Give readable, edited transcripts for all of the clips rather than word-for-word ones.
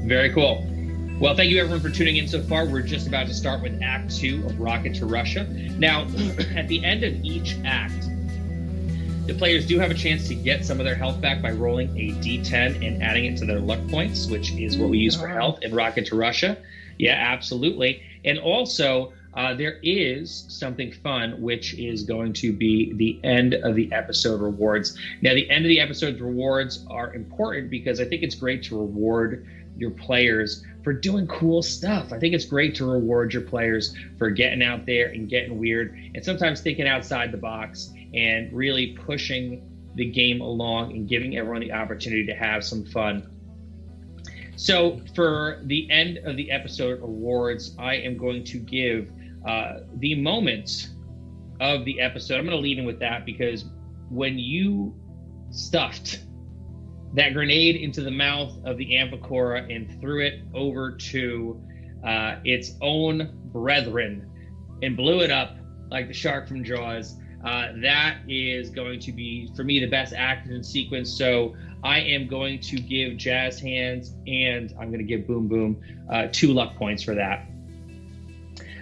Very cool. Well, thank you everyone for tuning in so far. We're just about to start with Act 2 of Rocket to Russia. Now, at the end of each act, the players do have a chance to get some of their health back by rolling a d10 and adding it to their luck points, which is what we use for health in Rocket to Russia. Yeah, absolutely. And also, there is something fun, which is going to be the end of the episode rewards. Now, the end of the episode rewards are important because I think it's great to reward your players for doing cool stuff. I think it's great to reward your players for getting out there and getting weird and sometimes thinking outside the box and really pushing the game along and giving everyone the opportunity to have some fun. So for the end of the episode awards, I am going to give the moment of the episode. I'm going to lead in with that because when you stuffed that grenade into the mouth of the Amphicora and threw it over to its own brethren and blew it up like the shark from Jaws, that is going to be, for me, the best action sequence. So I am going to give Jazz Hands and I'm going to give Boom Boom 2 luck points for that.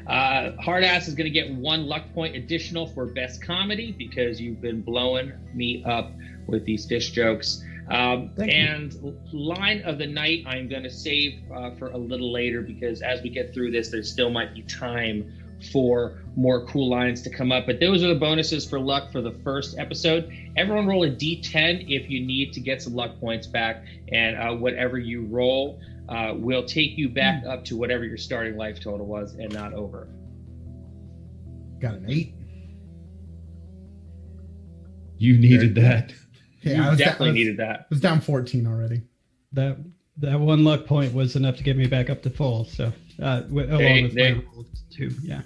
Hard Ass is going to get 1 luck point additional for best comedy because you've been blowing me up with these fish jokes. And line of the night, I'm going to save for a little later because as we get through this, there still might be time for more cool lines to come up. But those are the bonuses for luck for the first episode. Everyone roll a d10 if you need to get some luck points back. And whatever you roll will take you back up to whatever your starting life total was and not over. Got an 8. You needed that. Yeah, you definitely needed that. I was down 14 already. That 1 luck point was enough to get me back up to full. So along with my roll too. Yeah.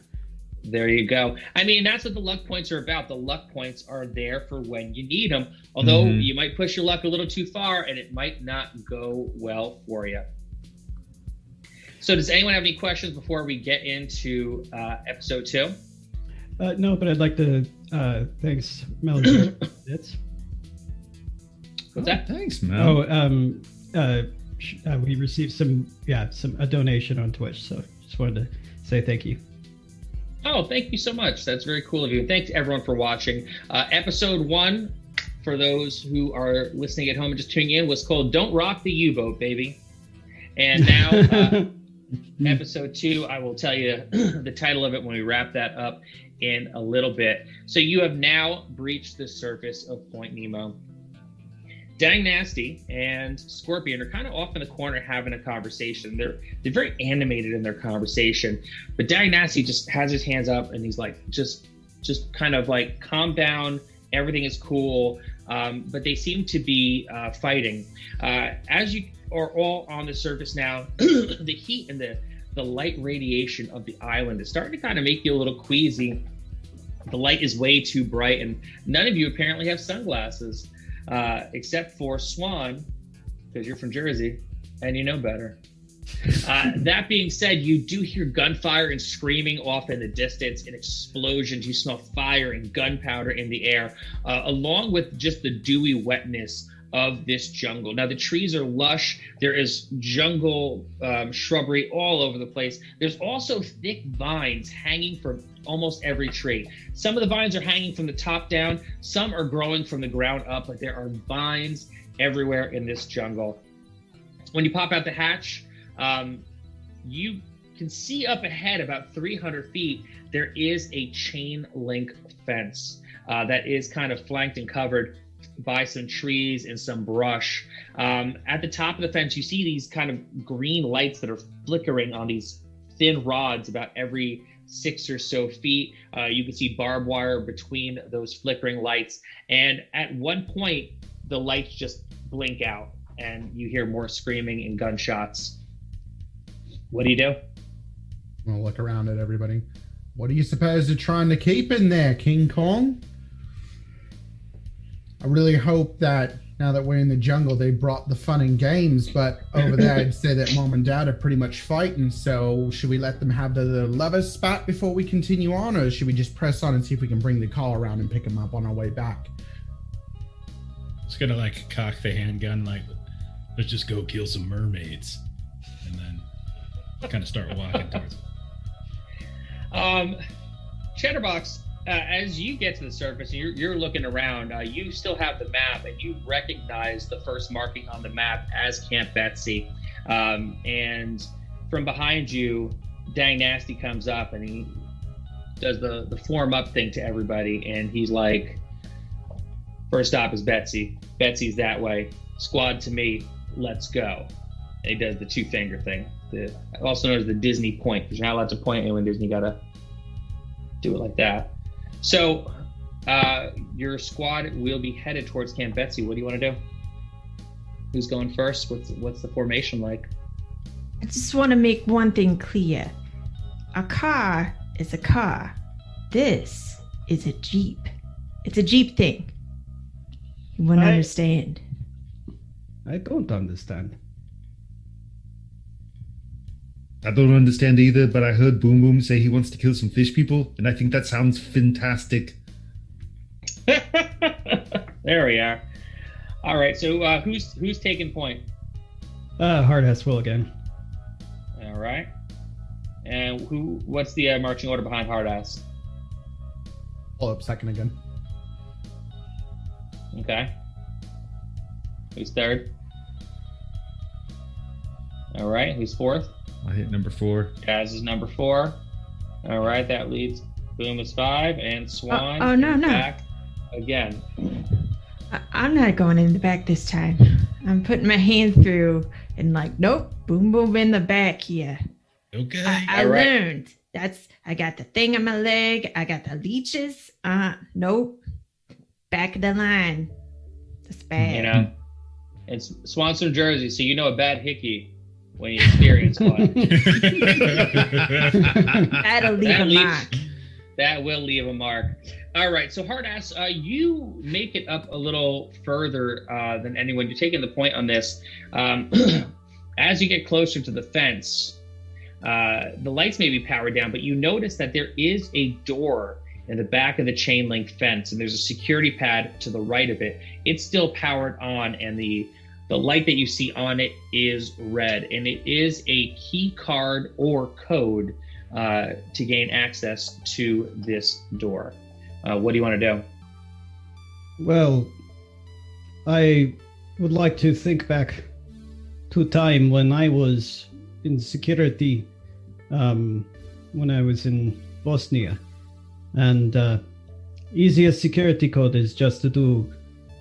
There you go. I mean, that's what the luck points are about. The luck points are there for when you need them. Although you might push your luck a little too far and it might not go well for you. So does anyone have any questions before we get into episode 2? No, but I'd like to thanks Melody. What's that? Thanks, Mel. We received a donation on Twitch, so just wanted to say thank you. Oh, thank you so much. That's very cool of you. Thanks everyone for watching. Episode 1, for those who are listening at home and just tuning in, was called "Don't Rock the U-Boat, Baby." And now episode 2, I will tell you the title of it when we wrap that up in a little bit. So you have now breached the surface of Point Nemo. Dang Nasty and Scorpion are kind of off in the corner having a conversation. They're very animated in their conversation, but Dang Nasty just has his hands up and he's like, just kind of like, calm down. Everything is cool. But they seem to be fighting. As you are all on the surface now, the heat and the light radiation of the island is starting to kind of make you a little queasy. The light is way too bright and none of you apparently have sunglasses. Except for Swan, because you're from Jersey and you know better. That being said, you do hear gunfire and screaming off in the distance and explosions. You smell fire and gunpowder in the air, along with just the dewy wetness of this jungle. Now, the trees are lush. There is jungle shrubbery all over the place. There's also thick vines hanging from almost every tree. Some of the vines are hanging from the top down. Some are growing from the ground up, but there are vines everywhere in this jungle. When you pop out the hatch, you can see up ahead about 300 feet, there is a chain link fence that is kind of flanked and covered by some trees and some brush. At the top of the fence, you see these kind of green lights that are flickering on these thin rods about every 6 or so feet. You can see barbed wire between those flickering lights. And at one point, the lights just blink out and you hear more screaming and gunshots. What do you do? I'll look around at everybody. What do you suppose they're trying to keep in there, King Kong? I really hope that now that we're in the jungle, they brought the fun and games, but over there, I'd say that Mom and Dad are pretty much fighting. So should we let them have the lovers spat before we continue on, or should we just press on and see if we can bring the car around and pick them up on our way back? It's gonna like cock the handgun, like, let's just go kill some mermaids. and then kind of start walking towards it. Chatterbox, as you get to the surface and you're looking around, you still have the map, and you recognize the first marking on the map as Camp Betsy. And from behind you, Dang Nasty comes up and he does the form up thing to everybody, and he's like, first stop is Betsy. Betsy's that way. Squad to me. Let's go. And he does the 2-finger thing, also known as the Disney point, because you're not allowed to point anyone in Disney. You gotta do it like that. So your squad will be headed towards Camp Betsy. What do you want to do? Who's going first? What's the formation like? I just want to make one thing clear. A car is a car. This is a Jeep. It's a Jeep thing. You wouldn't understand. I don't understand. I don't understand either, but I heard Boom Boom say he wants to kill some fish people, and I think that sounds fantastic. There we are. All right, so who's taking point? Hard ass will again. All right. And what's the marching order behind Hard Ass? Pull up second again. Okay. Who's third? All right, who's fourth? I hit number 4. Gaz is number 4. All right, that leads Boom is 5, and Swan no. back again. I'm not going in the back this time. I'm putting my hand through and like, nope, Boom Boom in the back here. Okay. I learned. I got the thing on my leg. I got the leeches. Nope. Back of the line. That's bad. You know, it's Swan's from Jersey, so you know a bad hickey when you experience one. That'll leave a mark. That will leave a mark. All right, so Hard Ass, you make it up a little further than anyone. You're taking the point on this. As you get closer to the fence, the lights may be powered down, but you notice that there is a door in the back of the chain link fence, and there's a security pad to the right of it. It's still powered on, and the light that you see on it is red, and it is a key card or code to gain access to this door. What do you want to do? Well, I would like to think back to a time when I was in security, when I was in Bosnia. And easiest security code is just to do,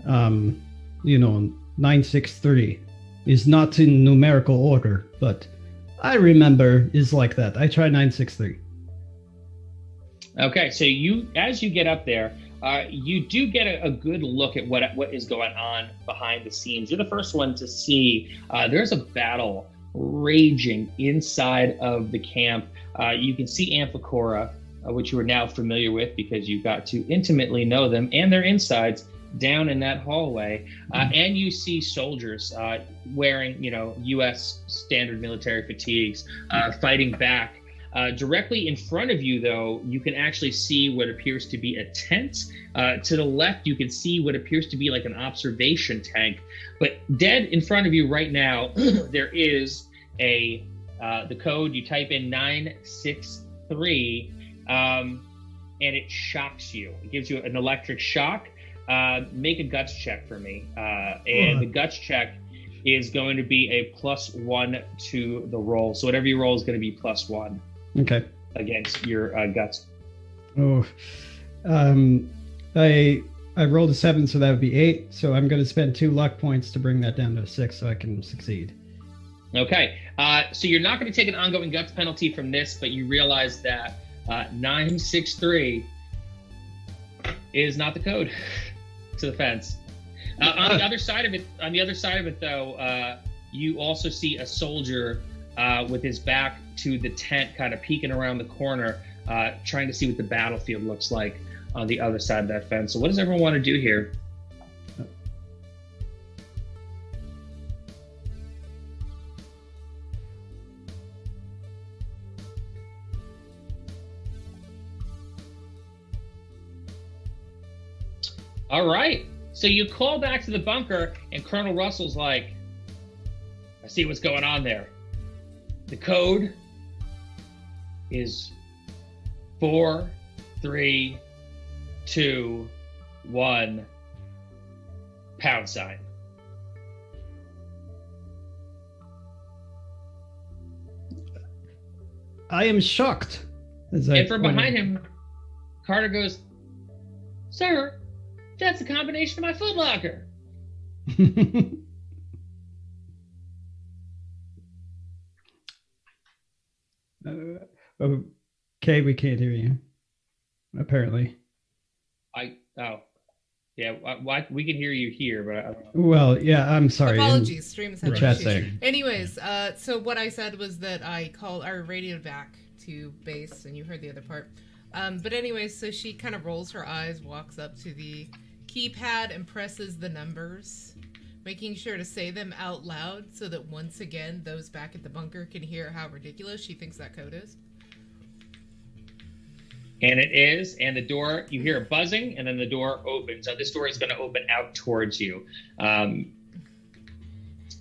963 is not in numerical order, but I remember is like that. I try 963. Okay, so as you get up there, you do get a good look at what is going on behind the scenes. You're the first one to see there's a battle raging inside of the camp. You can see Amphicora, which you are now familiar with because you got to intimately know them and their insides down in that hallway. And you see soldiers wearing, U.S. standard military fatigues, fighting back. Directly in front of you, though, you can actually see what appears to be a tent. To the left, you can see what appears to be like an observation tank. But dead in front of you right now, there is the code. You type in 963, and it shocks you. It gives you an electric shock. Make a guts check for me. And the guts check is going to be a +1 to the roll. So whatever you roll is going to be +1. Okay. Against your guts. Oh, I rolled a 7, so that would be 8. So I'm going to spend 2 luck points to bring that down to a 6, so I can succeed. Okay. So you're not going to take an ongoing guts penalty from this, but you realize that 963 is not the code to the fence. On the other side of it, though, you also see a soldier with his back to the tent, kind of peeking around the corner, trying to see what the battlefield looks like on the other side of that fence. So what does everyone want to do here? All right. So you call back to the bunker, and Colonel Russell's like, I see what's going on there. The code is 4, 3, 2, 1, £. I am shocked. And from behind him, Carter goes, "Sir, that's a combination of my Foot Locker." Okay, we can't hear you. Apparently. Yeah, we can hear you here, but I don't know. Well, yeah, I'm sorry. Apologies, streams have chat issues. there. Anyways, so what I said was that I radioed back to base, and you heard the other part. But anyways, so she kind of rolls her eyes, walks up to the keypad, and presses the numbers, making sure to say them out loud so that once again, those back at the bunker can hear how ridiculous she thinks that code is. And it is, and the door, you hear a buzzing, and then the door opens. This door is going to open out towards you.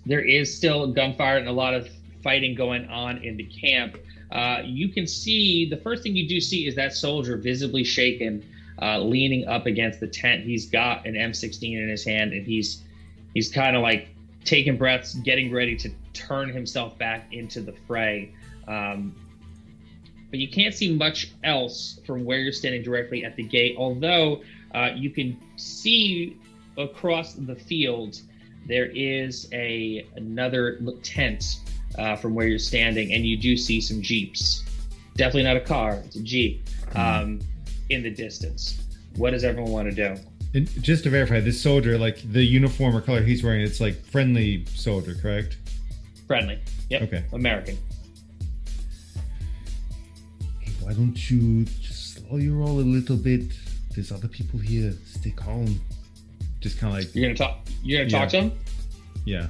There is still gunfire and a lot of fighting going on in the camp. You can see, the first thing you do see is that soldier visibly shaken, leaning up against the tent. He's got an M16 in his hand, and he's kind of like taking breaths, getting ready to turn himself back into the fray. But you can't see much else from where you're standing directly at the gate, although you can see across the field there is another tent from where you're standing, and you do see some Jeeps. Definitely not a car, it's a Jeep in the distance. What does everyone want to do? And just to verify, this soldier, like the uniform or color he's wearing, it's like friendly soldier, correct? Friendly. Yep. Okay. American. Hey, why don't you just slow your roll a little bit? There's other people here. Stay calm. Just kind of like... You're gonna talk to him? Yeah.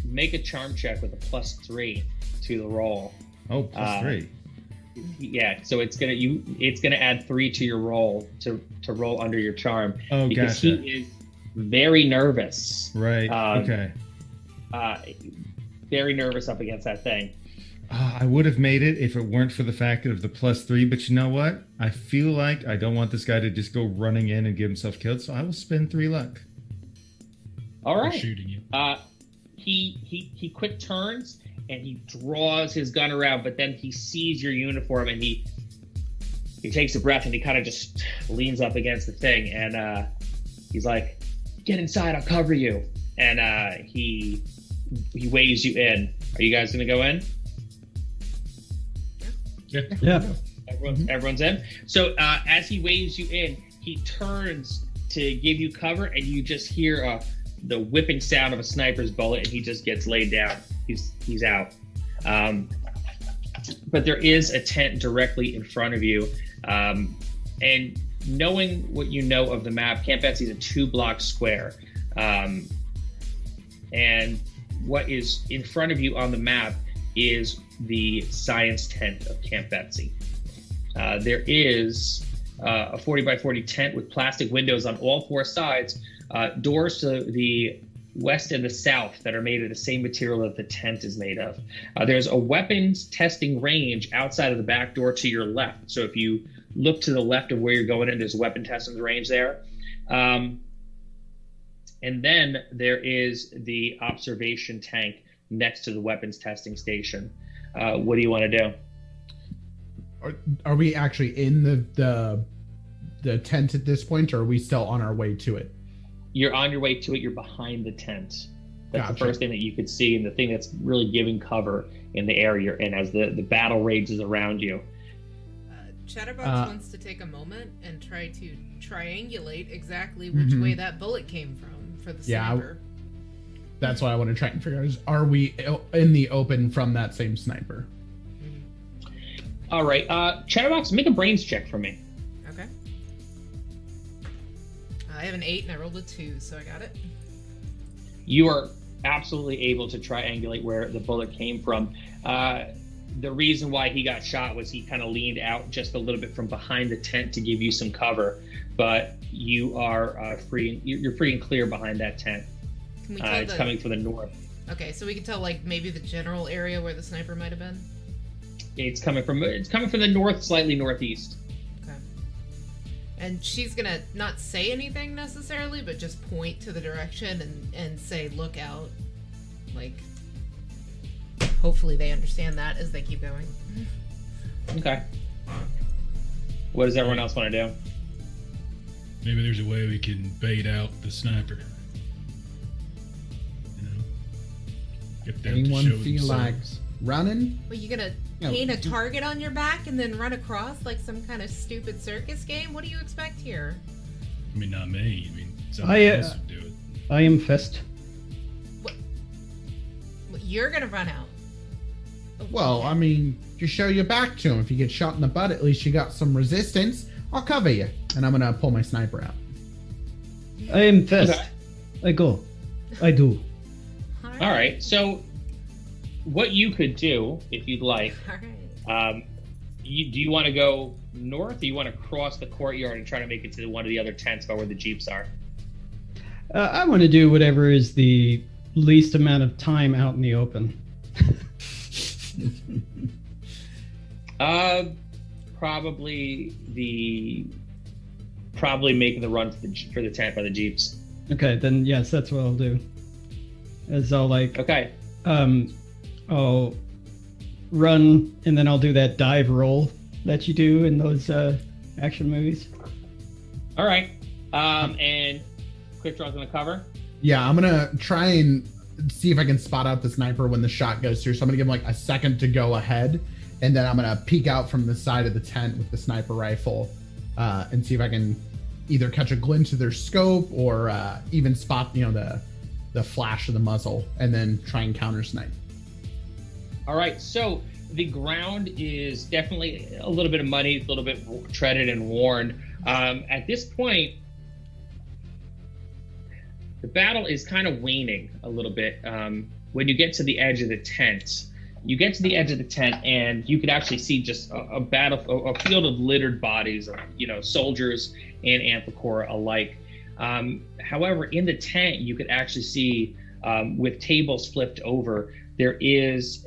Make a charm check with a +3 to the roll. Oh, +3. Yeah, so it's gonna add 3 to your roll to roll under your charm. Oh, because gotcha. he is very nervous. Right. Okay. Very nervous up against that thing. I would have made it if it weren't for the fact of the +3, but you know what? I feel like I don't want this guy to just go running in and get himself killed, so I will spend 3 luck. All right. Shooting you. He quick turns and he draws his gun around, but then he sees your uniform and he takes a breath and he kind of just leans up against the thing and he's like, "Get inside, I'll cover you." And he waves you in. Are you guys gonna go in? Yeah. Everyone's in. So as he waves you in, he turns to give you cover, and you just hear the whipping sound of a sniper's bullet, and he just gets laid down. He's out. But there is a tent directly in front of you, and knowing what you know of the map, Camp Betsy is a 2-block square, and what is in front of you on the map is the science tent of Camp Betsy. There is a 40 by 40 tent with plastic windows on all 4 sides, doors to the west and the south that are made of the same material that the tent is made of. There's a weapons testing range outside of the back door to your left. So if you look to the left of where you're going in, there's a weapon testing range there. And then there is the observation tank next to the weapons testing station. What do you want to do? Are we actually in the tent at this point, or are we still on our way to it? You're on your way to it. You're behind the tent. That's Gotcha. the first thing that you could see, and the thing that's really giving cover in the area you're in as the battle rages around you. Chatterbox wants to take a moment and try to triangulate exactly which way that bullet came from for the sniper. That's what I want to try and figure out is, are we in the open from that same sniper? All right, Chatterbox, make a brains check for me. Okay. I have an 8 and I rolled a 2, so I got it. You are absolutely able to triangulate where the bullet came from. The reason why he got shot was he kind of leaned out just a little bit from behind the tent to give you some cover, but you are free. You're free and clear behind that tent. Can we tell it's coming from the north. Okay, so we can tell like maybe the general area where the sniper might have been. It's coming from the north, slightly northeast. Okay. And she's gonna not say anything necessarily, but just point to the direction and say, "Look out!" Like, hopefully they understand that as they keep going. Okay. What does everyone else want to do? Maybe there's a way we can bait out the sniper. You know, get them to Anyone show feel like themselves. running? Well, you gonna No. paint a target on your back and then run across like some kind of stupid circus game? What do you expect here? I mean, not me. I mean, somebody else would do it. I am fest. What? You're gonna run out. Well, I mean, just show your back to him. If you get shot in the butt, at least you got some resistance. I'll cover you. And I'm going to pull my sniper out. I am fest. Okay. I go. I do. All right. So, what you could do, if you'd like, All right. do you want to go north, or you want to cross the courtyard and try to make it to one of the other tents by where the jeeps are? I want to do whatever is the least amount of time out in the open. Probably making the run for the tent by the jeeps. Okay, then yes, that's what I'll do. As I'll like, Okay. I'll run and then I'll do that dive roll that you do in those action movies. All right. And quick draw's gonna cover. Yeah, I'm going to try and see if I can spot out the sniper when the shot goes through. So I'm going to give him like a second to go ahead. And then I'm going to peek out from the side of the tent with the sniper rifle and see if I can either catch a glimpse of their scope or even spot, the flash of the muzzle and then try and counter snipe. All right. So the ground is definitely a little bit muddy, a little bit treaded and worn. At this point, the battle is kind of waning a little bit. When you get to the edge of the tent, and you can actually see just a field of littered bodies of, soldiers and Amphicor alike. However, in the tent, you could actually see, with tables flipped over, there is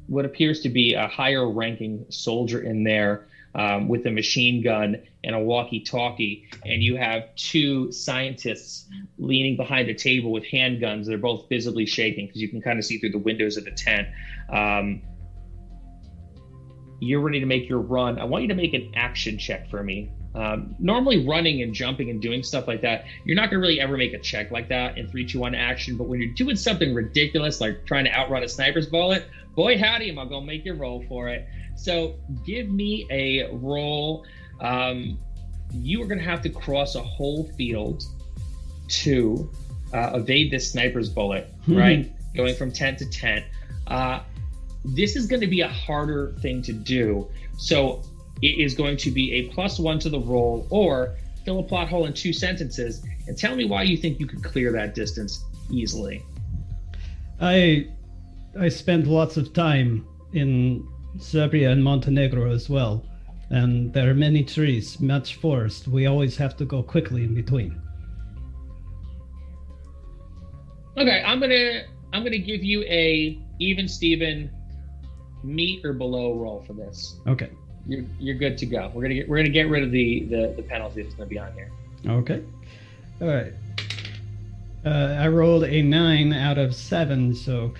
what appears to be a higher ranking soldier in there, with a machine gun and a walkie-talkie, and you have two scientists leaning behind a table with handguns. They're both visibly shaking because you can kind of see through the windows of the tent. You're ready to make your run. I want you to make an action check for me. Normally running and jumping and doing stuff like that, you're not going to really ever make a check like that in 3, 2, 1 action, but when you're doing something ridiculous like trying to outrun a sniper's bullet, boy howdy, am I going to make you roll for it. So give me a roll. You are going to have to cross a whole field to evade this sniper's bullet, right? Going from tent to tent. This is going to be a harder thing to do. So it is going to be a +1 to the roll, or fill a plot hole in 2 sentences and tell me why you think you could clear that distance easily. I spent lots of time in Serbia and Montenegro as well, and there are many trees, much forest. We always have to go quickly in between. Okay, I'm gonna give you a even Steven meet or below roll for this. Okay. You're good to go. We're gonna get rid of the penalty that's gonna be on here. Okay. All right. I rolled a 9 out of 7, so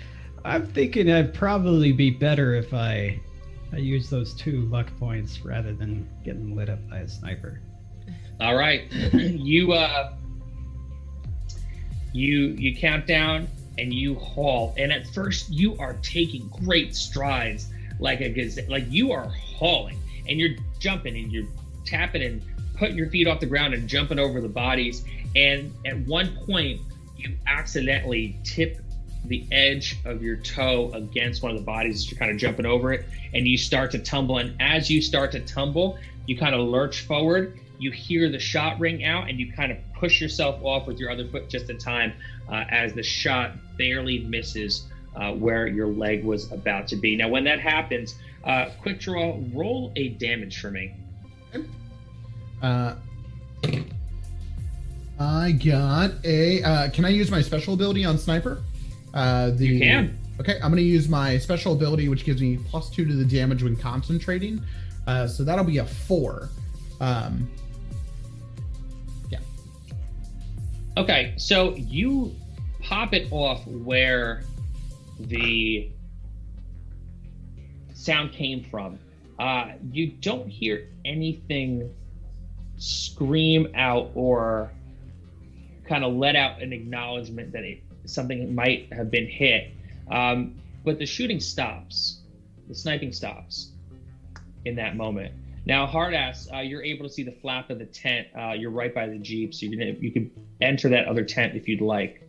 I'm thinking I'd probably be better if I use those 2 luck points rather than getting lit up by a sniper. All right, you count down and you haul, and at first you are taking great strides like a gazelle, like you are hauling, and you're jumping and you're tapping and putting your feet off the ground and jumping over the bodies, and at one point you accidentally tip the edge of your toe against one of the bodies as you're kind of jumping over it, and you start to tumble, and as you start to tumble, you kind of lurch forward. You hear the shot ring out, and you kind of push yourself off with your other foot just in time as the shot barely misses where your leg was about to be. Now, when that happens, quick draw, roll a damage for me. I got a... can I use my special ability on Sniper? You can. Okay, I'm going to use my special ability, which gives me +2 to the damage when concentrating. So that'll be a 4. Yeah. Okay, so you pop it off where the sound came from. You don't hear anything scream out or kind of let out an acknowledgement that something might have been hit. But the shooting stops. The sniping stops in that moment. Now, Hardass, you're able to see the flap of the tent. You're right by the Jeep, so you can enter that other tent if you'd like.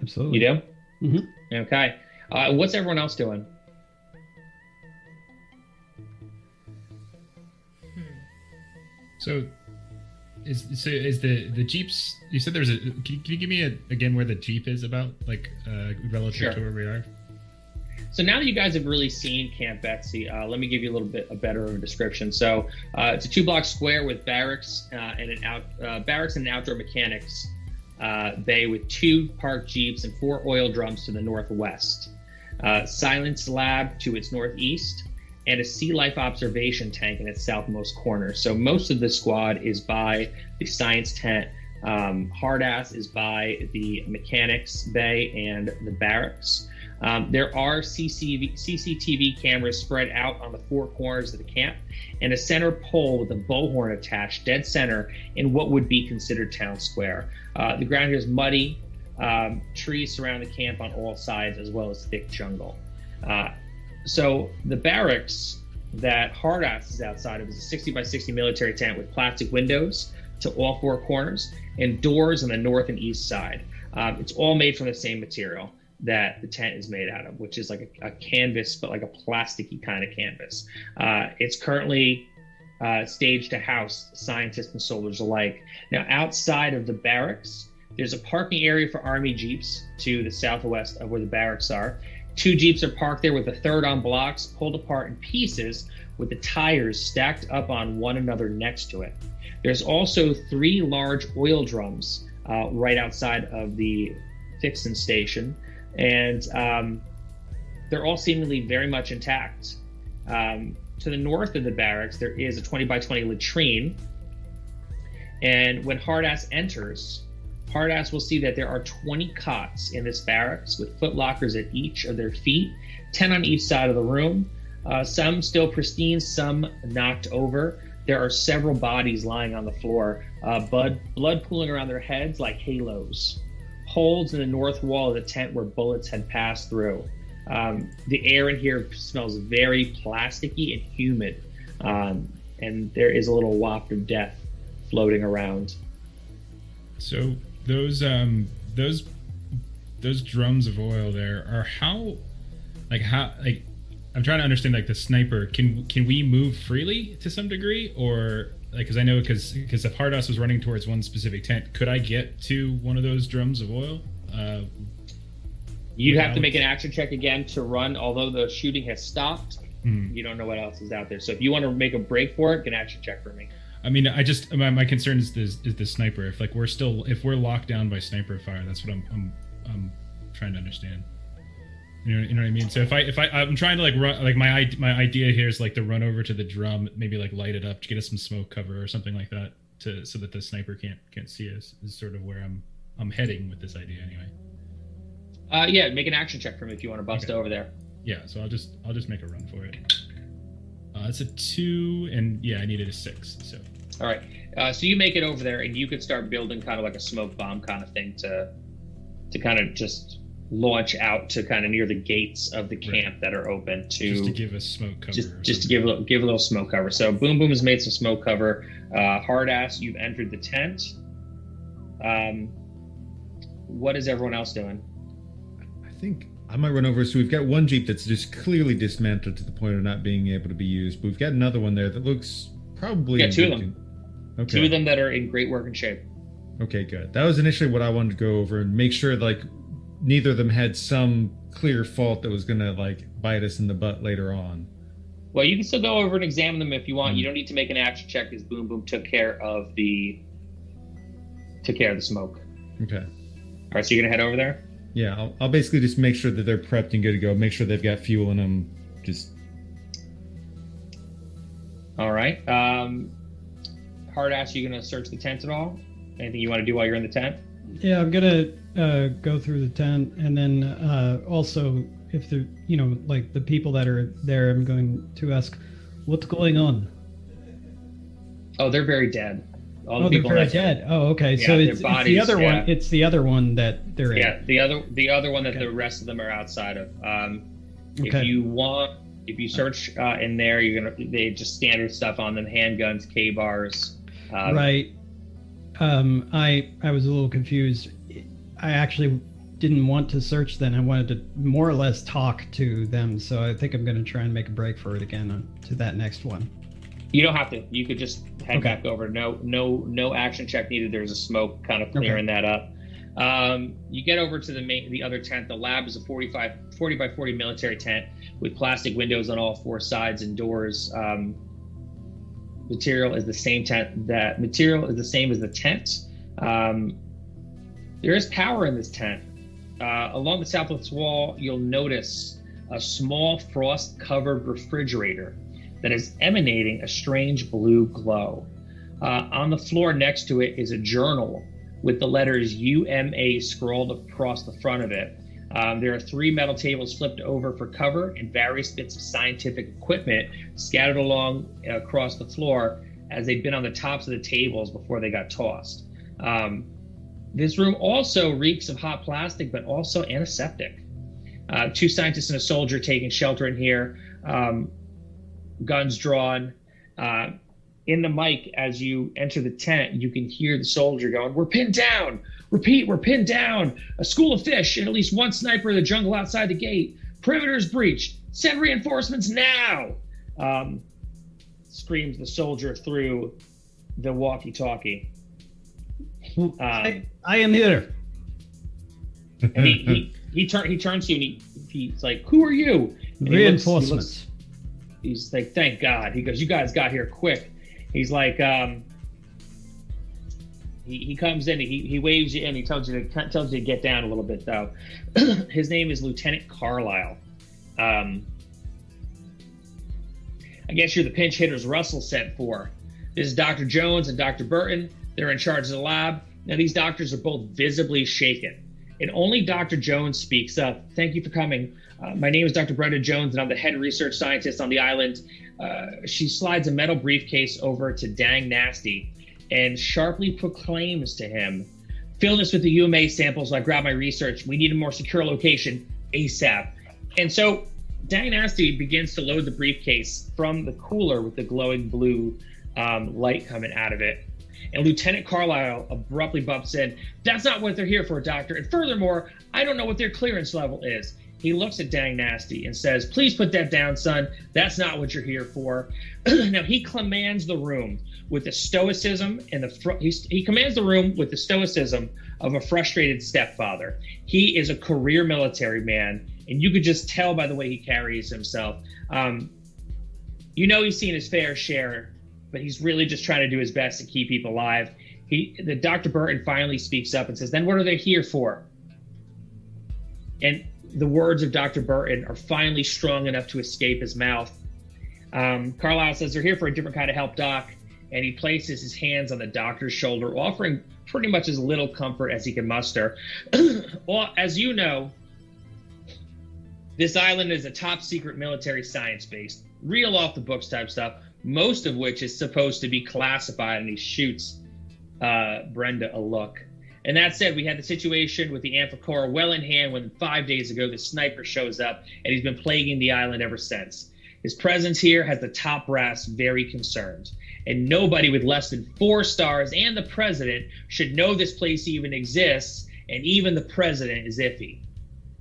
Absolutely. You do? Mm-hmm. Okay. What's everyone else doing? So is the Jeeps? You said there's a. Can you give me again where the Jeep is about, like relative to where we are? So now that you guys have really seen Camp Betsy, let me give you a little bit a better of a description. So it's a 2-block square with barracks and an outdoor mechanics bay with 2 parked Jeeps and 4 oil drums to the northwest, silence lab to its northeast, and a sea life observation tank in its southmost corner. So most of the squad is by the science tent. Hardass is by the mechanics bay and the barracks. There are CCTV cameras spread out on the 4 corners of the camp, and a center pole with a bullhorn attached dead center in what would be considered town square. The ground here is muddy. Trees surround the camp on all sides, as well as thick jungle. So the barracks that Hardass is outside of is a 60 by 60 military tent with plastic windows to all 4 corners and doors on the north and east side. It's all made from the same material that the tent is made out of, which is like a canvas, but like a plasticky kind of canvas. It's currently staged to house scientists and soldiers alike. Now, outside of the barracks, there's a parking area for Army Jeeps to the southwest of where the barracks are. 2 Jeeps are parked there with a third on blocks, pulled apart in pieces with the tires stacked up on one another next to it. There's also 3 large oil drums right outside of the fixing station, and they're all seemingly very much intact. To the north of the barracks, there is a 20 by 20 latrine, and when Hardass enters, Hardass will see that there are 20 cots in this barracks with foot lockers at each of their feet, 10 on each side of the room, some still pristine, some knocked over. There are several bodies lying on the floor, blood pooling around their heads like halos. Holes in the north wall of the tent where bullets had passed through. The air in here smells very plasticky and humid, and there is a little waft of death floating around. So those drums of oil there are how I'm trying to understand, like, the sniper, can we move freely to some degree, or like, because I know because if Hardass was running towards one specific tent, could I get to one of those drums of oil? You'd have to make an action check again to run, although the shooting has stopped. You don't know what else is out there. So if you want to make a break for it, get an action check for me. I mean, my concern is the sniper. If we're locked down by sniper fire, that's what I'm trying to understand. You know what I mean? So if I'm trying to, like, run, like, my idea here is, like, to run over to the drum, maybe, like, light it up to get us some smoke cover or something like that, so that the sniper can't see us, is sort of where I'm heading with this idea anyway. Yeah, make an action check for me if you want to bust over there. Yeah, so I'll just make a run for it. It's a 2, and yeah, I needed a 6. So. All right, so you make it over there, and you could start building kind of like a smoke bomb kind of thing to kind of just launch out to kind of near the gates of the camp that are open to just to give us smoke cover. Just to give a little smoke cover. So Boom Boom has made some smoke cover. Hardass, you've entered the tent. What is everyone else doing? I think I might run over. So we've got one Jeep that's just clearly dismantled to the point of not being able to be used. But we've got another one there that looks probably... Yeah, 2 of them. Okay. 2 of them that are in great working shape. Okay, good. That was initially what I wanted to go over and make sure, like, neither of them had some clear fault that was going to, like, bite us in the butt later on. Well, you can still go over and examine them if you want. You don't need to make an action check because Boom Boom took care of the smoke. Okay. All right, so you're gonna head over there. Yeah, I'll basically just make sure that they're prepped and good to go. Make sure they've got fuel in them. Just. All right. Hard ass, you gonna search the tent at all? Anything you want to do while you're in the tent? Yeah, I'm gonna go through the tent, and then also, if the like the people that are there, I'm going to ask, what's going on? Oh, they're very dead. All the Oh, they're people very that dead. Oh, okay. Yeah, So their it's bodies, the other yeah. one. It's the other one that they're in. yeah, the other one that Okay. the rest of them are outside of. If Okay. if you search in there, they just standard stuff on them: handguns, K-bars. Right. I was a little confused. I actually didn't want to search then. I wanted to more or less talk to them. So I think I'm going to try and make a break for it again to that next one. You don't have to. You could just head Okay. back over. No action check needed. There's a smoke kind of clearing that up. You get over to the other tent. The lab is a 40 by 40 military tent with plastic windows on all four sides and doors. Material is the same as the tent. There is power in this tent. Along the southwest wall, you'll notice a small frost-covered refrigerator that is emanating a strange blue glow. On the floor next to it is a journal with the letters UMA scrawled across the front of it. There are 3 metal tables flipped over for cover and various bits of scientific equipment scattered along across the floor as they'd been on the tops of the tables before they got tossed. This room also reeks of hot plastic, but also antiseptic. 2 scientists and a soldier taking shelter in here, guns drawn. In the mic, as you enter the tent, you can hear the soldier going, "We're pinned down. Repeat, we're pinned down. A school of fish and at least 1 sniper in the jungle outside the gate. Perimeter's breached. Send reinforcements now!" Screams the soldier through the walkie-talkie. I am here. And he turns to you and he's like, "Who are you?" And Reinforcements. He's like, "Thank God." He goes, "You guys got here quick." He's like, he comes in, he waves you in, he tells you to get down a little bit though. His name is Lieutenant Carlisle. I guess you're the pinch hitters Russell sent for. This is Dr. Jones and Dr. Burton. They're in charge of the lab. Now these doctors are both visibly shaken. And only Dr. Jones speaks up. "Thank you for coming. My name is Dr. Brenda Jones, and I'm the head research scientist on the island." She slides a metal briefcase over to Dang Nasty and sharply proclaims to him, "Fill this with the UMA samples while I grab my research. We need a more secure location ASAP." And so Dang Nasty begins to load the briefcase from the cooler with the glowing blue light coming out of it. And Lieutenant Carlisle abruptly bumps in, "That's not what they're here for, Doctor. And furthermore, I don't know what their clearance level is." He looks at Dang Nasty and says, "Please put that down, son. That's not what you're here for." Now he commands the room with the stoicism and he commands the room with the stoicism of a frustrated stepfather. He is a career military man, and you could just tell by the way he carries himself. He's seen his fair share, but he's really just trying to do his best to keep people alive. The Dr. Burton finally speaks up and says, "Then what are they here for?" And the words of Dr. Burton are finally strong enough to escape his mouth. Carlisle says, "They're here for a different kind of help, Doc." And he places his hands on the doctor's shoulder, offering pretty much as little comfort as he can muster. Well, as you know, this island is a top secret military science base, real off the books type stuff, most of which is supposed to be classified. And he shoots Brenda a look. And that said, we had the situation with the Amphicora well in hand when 5 days ago the sniper shows up, and he's been plaguing the island ever since. His presence here has the top brass very concerned, and nobody with less than 4 stars and the president should know this place even exists, and even the president is iffy.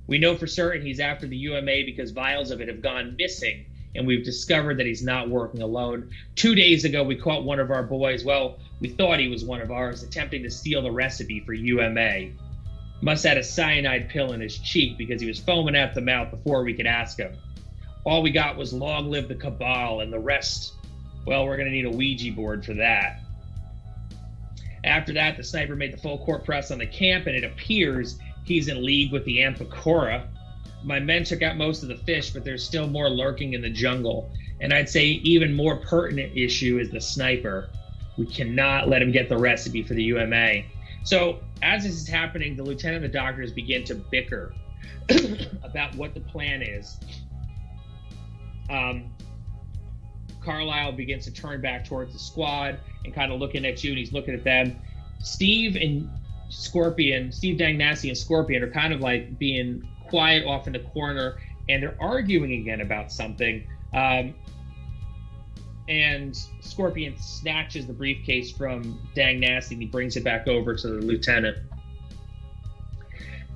We know for certain he's after the UMA because vials of it have gone missing, and we've discovered that he's not working alone. 2 days ago, we caught one of our boys, well, we thought he was one of ours, attempting to steal the recipe for UMA. Must have had a cyanide pill in his cheek because he was foaming at the mouth before we could ask him. All we got was "Long live the Cabal," and the rest, well, we're going to need a Ouija board for that. After that, the sniper made the full court press on the camp, and it appears he's in league with the Amphicora. My men took out most of the fish, but there's still more lurking in the jungle. And I'd say even more pertinent issue is the sniper. We cannot let him get the recipe for the UMA. So as this is happening, the lieutenant and the doctors begin to bicker about what the plan is. Carlisle begins to turn back towards the squad and kind of looking at you, and he's looking at them. Steve Dangnassi and Scorpion are kind of like being quiet off in the corner, and they're arguing again about something. And Scorpion snatches the briefcase from Dangnassi and he brings it back over to the lieutenant.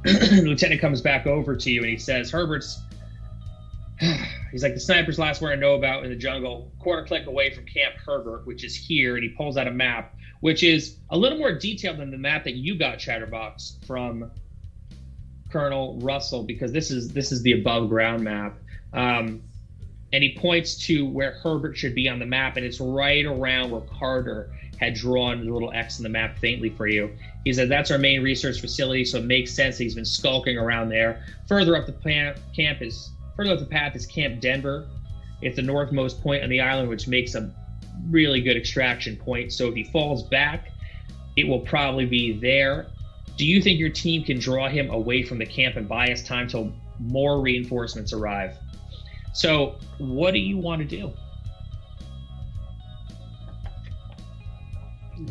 The lieutenant comes back over to you and he says, he's like, the sniper's last word I know about in the jungle, quarter click away from Camp Herbert, which is here. And he pulls out a map, which is a little more detailed than the map that you got, Chatterbox, from Colonel Russell, because this is the above ground map. And he points to where Herbert should be on the map, and it's right around where Carter had drawn the little X in the map faintly for you. He said that's our main research facility, so it makes sense that he's been skulking around there. Further up the path is Camp Denver. It's the northmost point on the island, which makes a really good extraction point. So if he falls back, it will probably be there. Do you think your team can draw him away from the camp and buy us time till more reinforcements arrive? So what do you want to do?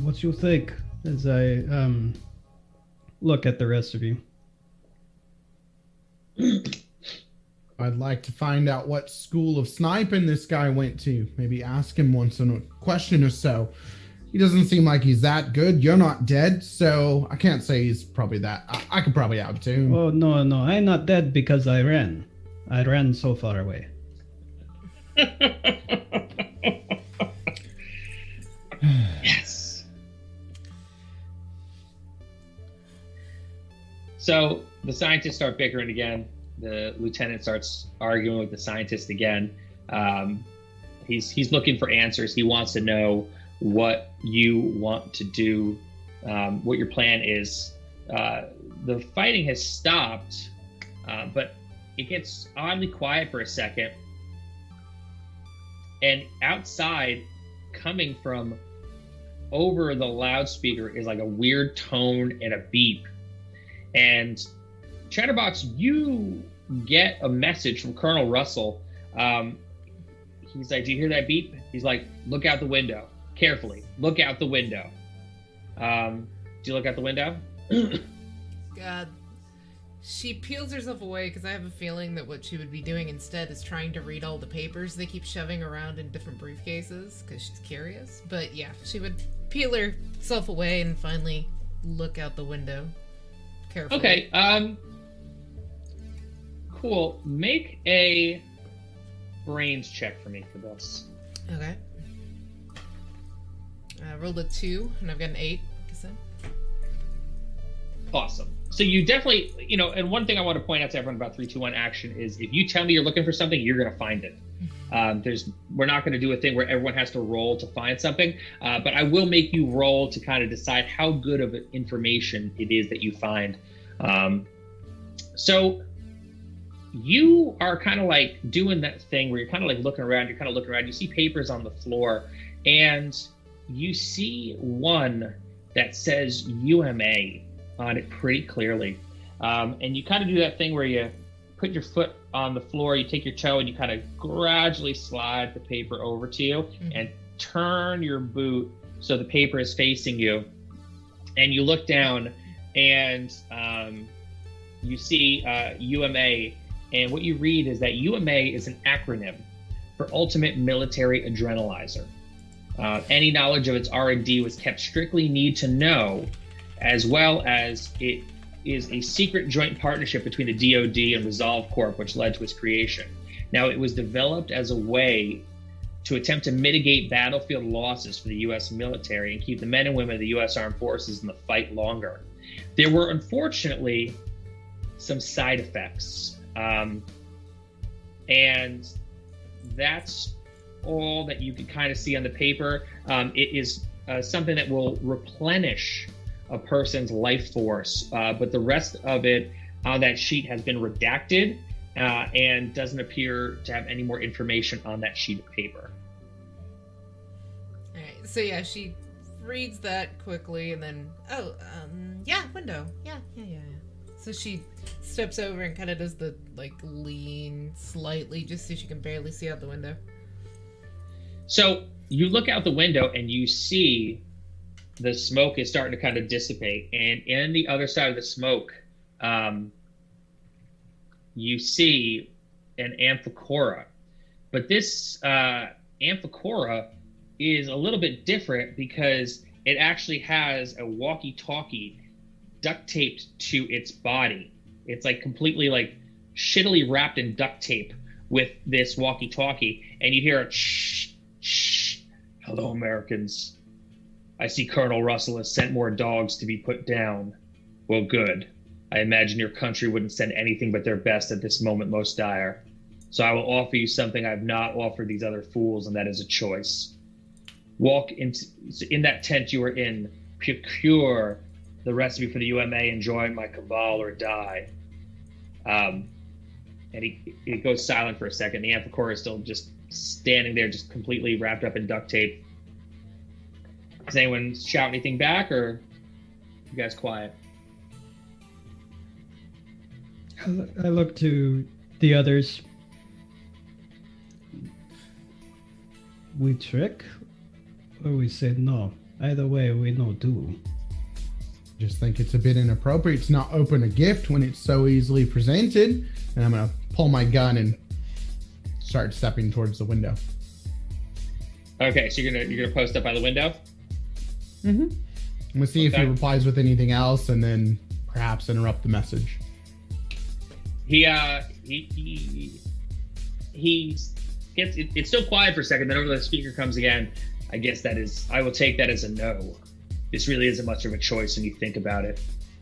What you think as I look at the rest of you? I'd like to find out what school of sniping this guy went to. Maybe ask him once in a question or so. He doesn't seem like he's that good. You're not dead, so I can't say he's probably that. I could probably outdo him. Oh, no, I'm not dead because I ran. I ran so far away. Yes. So the scientists start bickering again. The lieutenant starts arguing with the scientist again. He's looking for answers. He wants to know what you want to do, what your plan is. The fighting has stopped, but it gets oddly quiet for a second. And outside, coming from over the loudspeaker, is like a weird tone and a beep. And Chatterbox, you get a message from Colonel Russell. He's like, do you hear that beep? He's like, look out the window. Carefully. Look out the window. Do you look out the window? God. She peels herself away because I have a feeling that what she would be doing instead is trying to read all the papers they keep shoving around in different briefcases because she's curious. But yeah, she would peel herself away and finally look out the window carefully. Okay. Cool. Make a brains check for me for this. Okay. I rolled a 2 and I've got an 8. Like I said. Awesome. So you definitely, and one thing I want to point out to everyone about 3, 2, 1 action is if you tell me you're looking for something, you're going to find it. We're not going to do a thing where everyone has to roll to find something, but I will make you roll to kind of decide how good of information it is that you find. So you are kind of like doing that thing where you're kind of like looking around, you see papers on the floor, and you see one that says UMA on it pretty clearly. And you kind of do that thing where you put your foot on the floor, you take your toe, and you kind of gradually slide the paper over to you and turn your boot so the paper is facing you. And you look down and you see UMA. And what you read is that UMA is an acronym for Ultimate Military Adrenalizer. Any knowledge of its R&D was kept strictly need to know, as well as it is a secret joint partnership between the DoD and Resolve Corp, which led to its creation. Now, it was developed as a way to attempt to mitigate battlefield losses for the U.S. military and keep the men and women of the U.S. Armed Forces in the fight longer. There were, unfortunately, some side effects. And that's all that you can kind of see on the paper. It is something that will replenish a person's life force, but the rest of it on that sheet has been redacted and doesn't appear to have any more information on that sheet of paper. All right. So yeah, she reads that quickly and then window. Yeah. So she steps over and kind of does the lean slightly just so she can barely see out the window. So you look out the window and you see the smoke is starting to kind of dissipate, and in the other side of the smoke, you see an amphicora. But this amphicora is a little bit different because it actually has a walkie-talkie duct taped to its body. It's completely shittily wrapped in duct tape with this walkie-talkie, and you hear a shh, shh. Hello, Americans. I see Colonel Russell has sent more dogs to be put down. Well, good. I imagine your country wouldn't send anything but their best at this moment most dire. So I will offer you something I've not offered these other fools, and that is a choice. Walk in that tent you are in, procure the recipe for the UMA, and join my cabal or die. And he goes silent for a second. The amphicora is still just standing there, just completely wrapped up in duct tape. Does anyone shout anything back, or you guys quiet? I look to the others. We trick, or we say no. Either way, we know too. Just think it's a bit inappropriate to not open a gift when it's so easily presented. And I'm gonna pull my gun and start stepping towards the window. Okay, so you're gonna post up by the window. Mm-hmm. I'm gonna see if he replies with anything else, and then perhaps interrupt the message. He gets it's still quiet for a second. Then over the speaker comes again. I will take that as a no. This really isn't much of a choice when you think about it.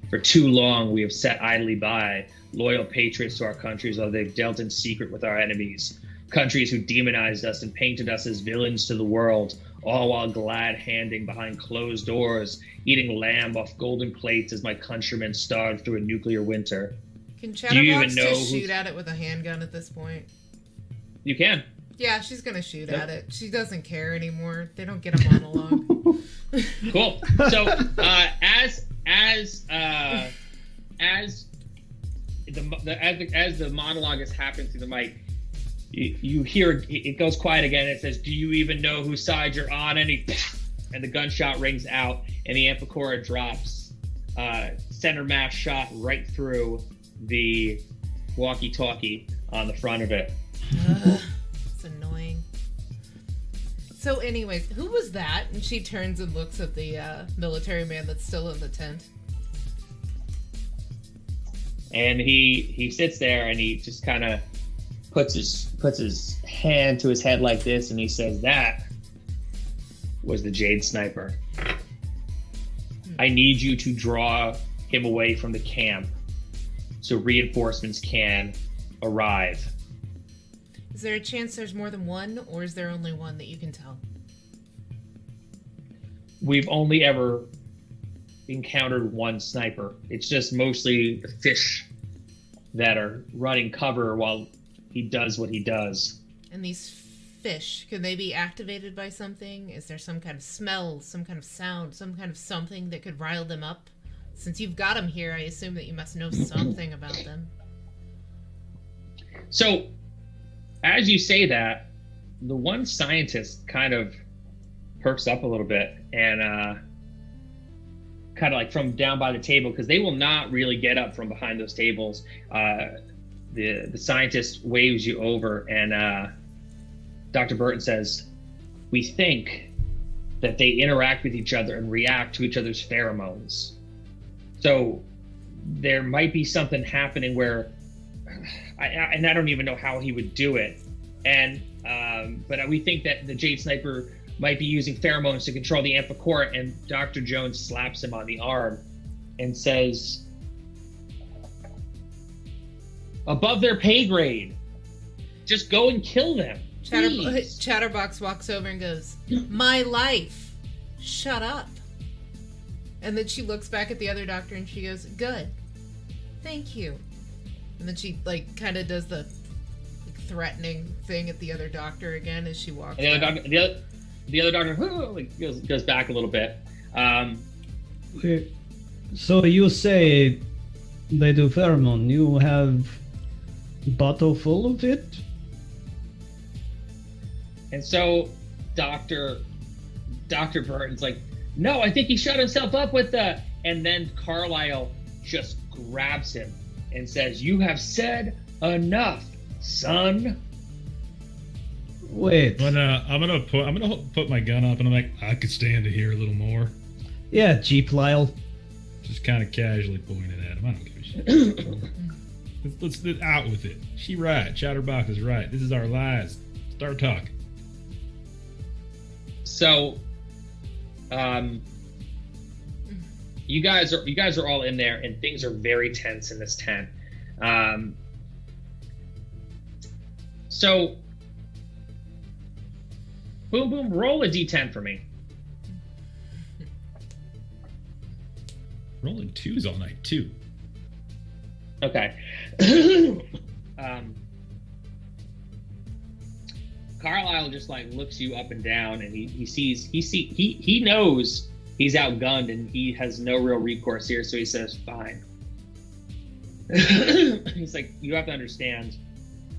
For too long, we have sat idly by, loyal patriots to our countries, while they've dealt in secret with our enemies. Countries who demonized us and painted us as villains to the world, all while glad-handing behind closed doors, eating lamb off golden plates as my countrymen starved through a nuclear winter. Can Chatterbox just shoot at it with a handgun at this point? You can. Yeah, she's gonna shoot at it. She doesn't care anymore. They don't get a monologue. Cool. So as the monologue is happening through the mic, you hear it goes quiet again. It says, "Do you even know whose side you're on?" And the gunshot rings out, and the amphicora drops, center mass shot right through the walkie-talkie on the front of it. It's annoying. So anyways, who was that? And she turns and looks at the military man that's still in the tent. And he sits there and he just kind of puts his hand to his head like this, and he says, "That was the Jade Sniper. I need you to draw him away from the camp so reinforcements can arrive." Is there a chance there's more than one, or is there only one that you can tell? We've only ever encountered one sniper. It's just mostly the fish that are running cover while he does what he does. And these fish, could they be activated by something? Is there some kind of smell, some kind of sound, some kind of something that could rile them up? Since you've got them here, I assume that you must know something about them. So, as you say that, the one scientist kind of perks up a little bit and kind of like from down by the table, because they will not really get up from behind those tables. The scientist waves you over, and Dr. Burton says, "We think that they interact with each other and react to each other's pheromones. So there might be something happening where, I don't even know how he would do it, and but we think that the Jade Sniper might be using pheromones to control the amphicora." And Dr. Jones slaps him on the arm and says, "Above their pay grade. Just go and kill them." Chatterbox walks over and goes, "My life. shut up. And then she looks back at the other doctor and she goes, good. Thank you. And then she, like, kind of does the threatening thing at the other doctor again as she walks. And the other doctor like, goes back a little bit. So you say they do pheromone. You have a bottle full of it? And so Dr. Burton's like, no, I think he shut himself up with the... And then Carlisle just grabs him and says, you have said enough, son. Wait. But I'm gonna put my gun up and I'm like, I could stand to hear a little more. Yeah, Jeep Lyle. Just kind of casually pointing at him. I don't give a shit. let's out with it. She right. Chatterbox is right. This is our lies. Start talking. So, you guys are all in there, and things are very tense in this tent. So, Boom Boom, roll a d10 for me. Rolling twos all night too. Okay. Carlisle just like looks you up and down, and he knows he's outgunned and he has no real recourse here, so he says, fine. He's like, you have to understand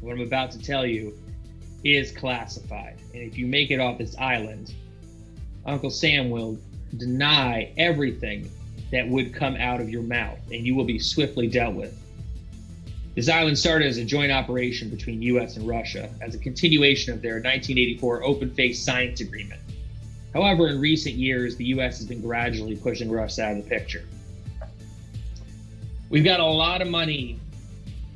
what I'm about to tell you is classified, and if you make it off this island, Uncle Sam will deny everything that would come out of your mouth, and you will be swiftly dealt with. This island started as a joint operation between U.S. and Russia as a continuation of their 1984 open-faced science agreement. However, in recent years, the U.S. has been gradually pushing Russia out of the picture. We've got a lot of money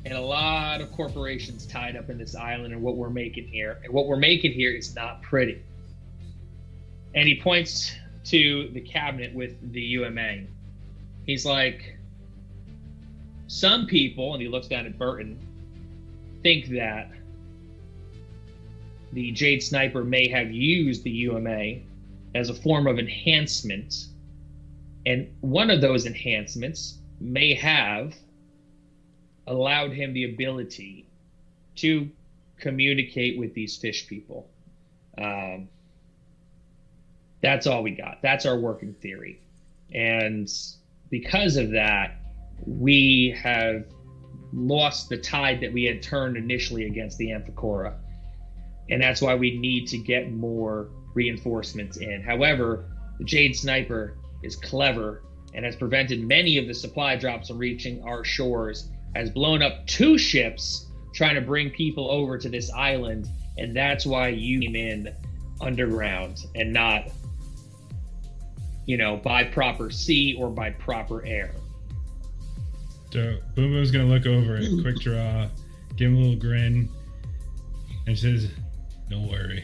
and a lot of corporations tied up in this island and what we're making here. And what we're making here is not pretty. And he points to the cabinet with the UMA. He's like, some people, and he looks down at Burton, think that the Jade Sniper may have used the UMA as a form of enhancement, and one of those enhancements may have allowed him the ability to communicate with these fish people. That's all we got. That's our working theory. And because of that, we have lost the tide that we had turned initially against the Amphicora. And that's why we need to get more reinforcements in. However, the Jade Sniper is clever and has prevented many of the supply drops from reaching our shores, has blown up 2 ships trying to bring people over to this island, and that's why you came in underground and not, by proper sea or by proper air. So Boom Boom's gonna look over at Quick Draw, give him a little grin, and says, don't worry.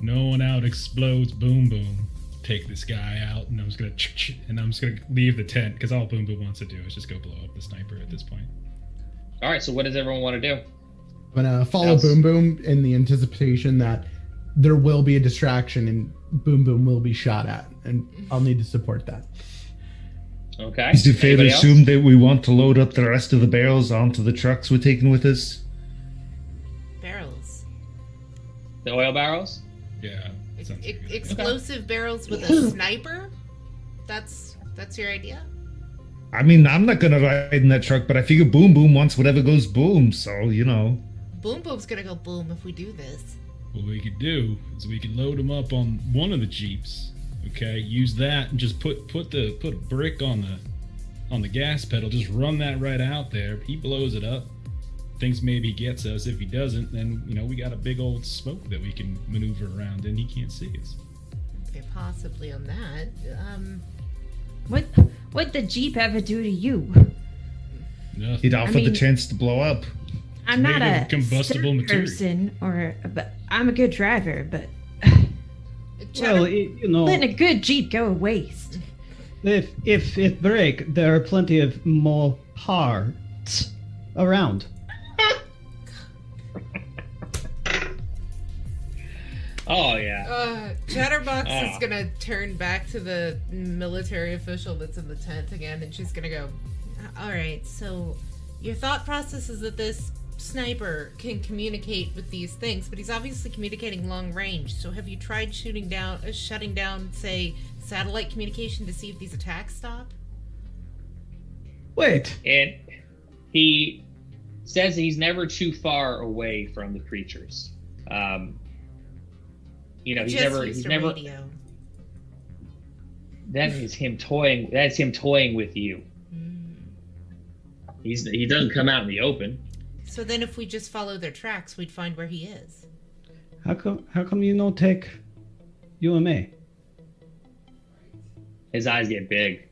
No one out explodes Boom Boom. Take this guy out, and I'm just gonna leave the tent, because all Boom Boom wants to do is just go blow up the sniper at this point. All right, so what does everyone want to do? I'm gonna follow Boom Boom in the anticipation that there will be a distraction and Boom Boom will be shot at, and I'll need to support that. Okay. Is it fair to assume that we want to load up the rest of the barrels onto the trucks we're taking with us? Barrels. The oil barrels? Yeah. Explosive barrels with a sniper? That's your idea? I mean, I'm not gonna ride in that truck, but I figure Boom Boom wants whatever goes boom, so, Boom Boom's gonna go boom if we do this. What we could do is we could load them up on one of the Jeeps, okay? Use that and just put a brick on the gas pedal, just run that right out there. He blows it up. Thinks maybe he gets us. If he doesn't, then, we got a big old smoke that we can maneuver around and he can't see us. Okay, possibly on that. What'd the Jeep ever do to you? Nothing. He'd offer the chance to blow up. I'm not a combustible material person, but I'm a good driver, but Well, letting a good Jeep go to waste. if it break, there are plenty of more parts around. Oh yeah. Chatterbox is gonna turn back to the military official that's in the tent again, and she's gonna go, all right, so your thought process is that this sniper can communicate with these things, but he's obviously communicating long range. So have you tried shutting down, say, satellite communication to see if these attacks stop? Wait. And he says he's never too far away from the creatures. He's never. Radio. That is him toying. That's him toying with you. He doesn't come out in the open. So then, if we just follow their tracks, we'd find where he is. How come you don't take UMA? His eyes get big.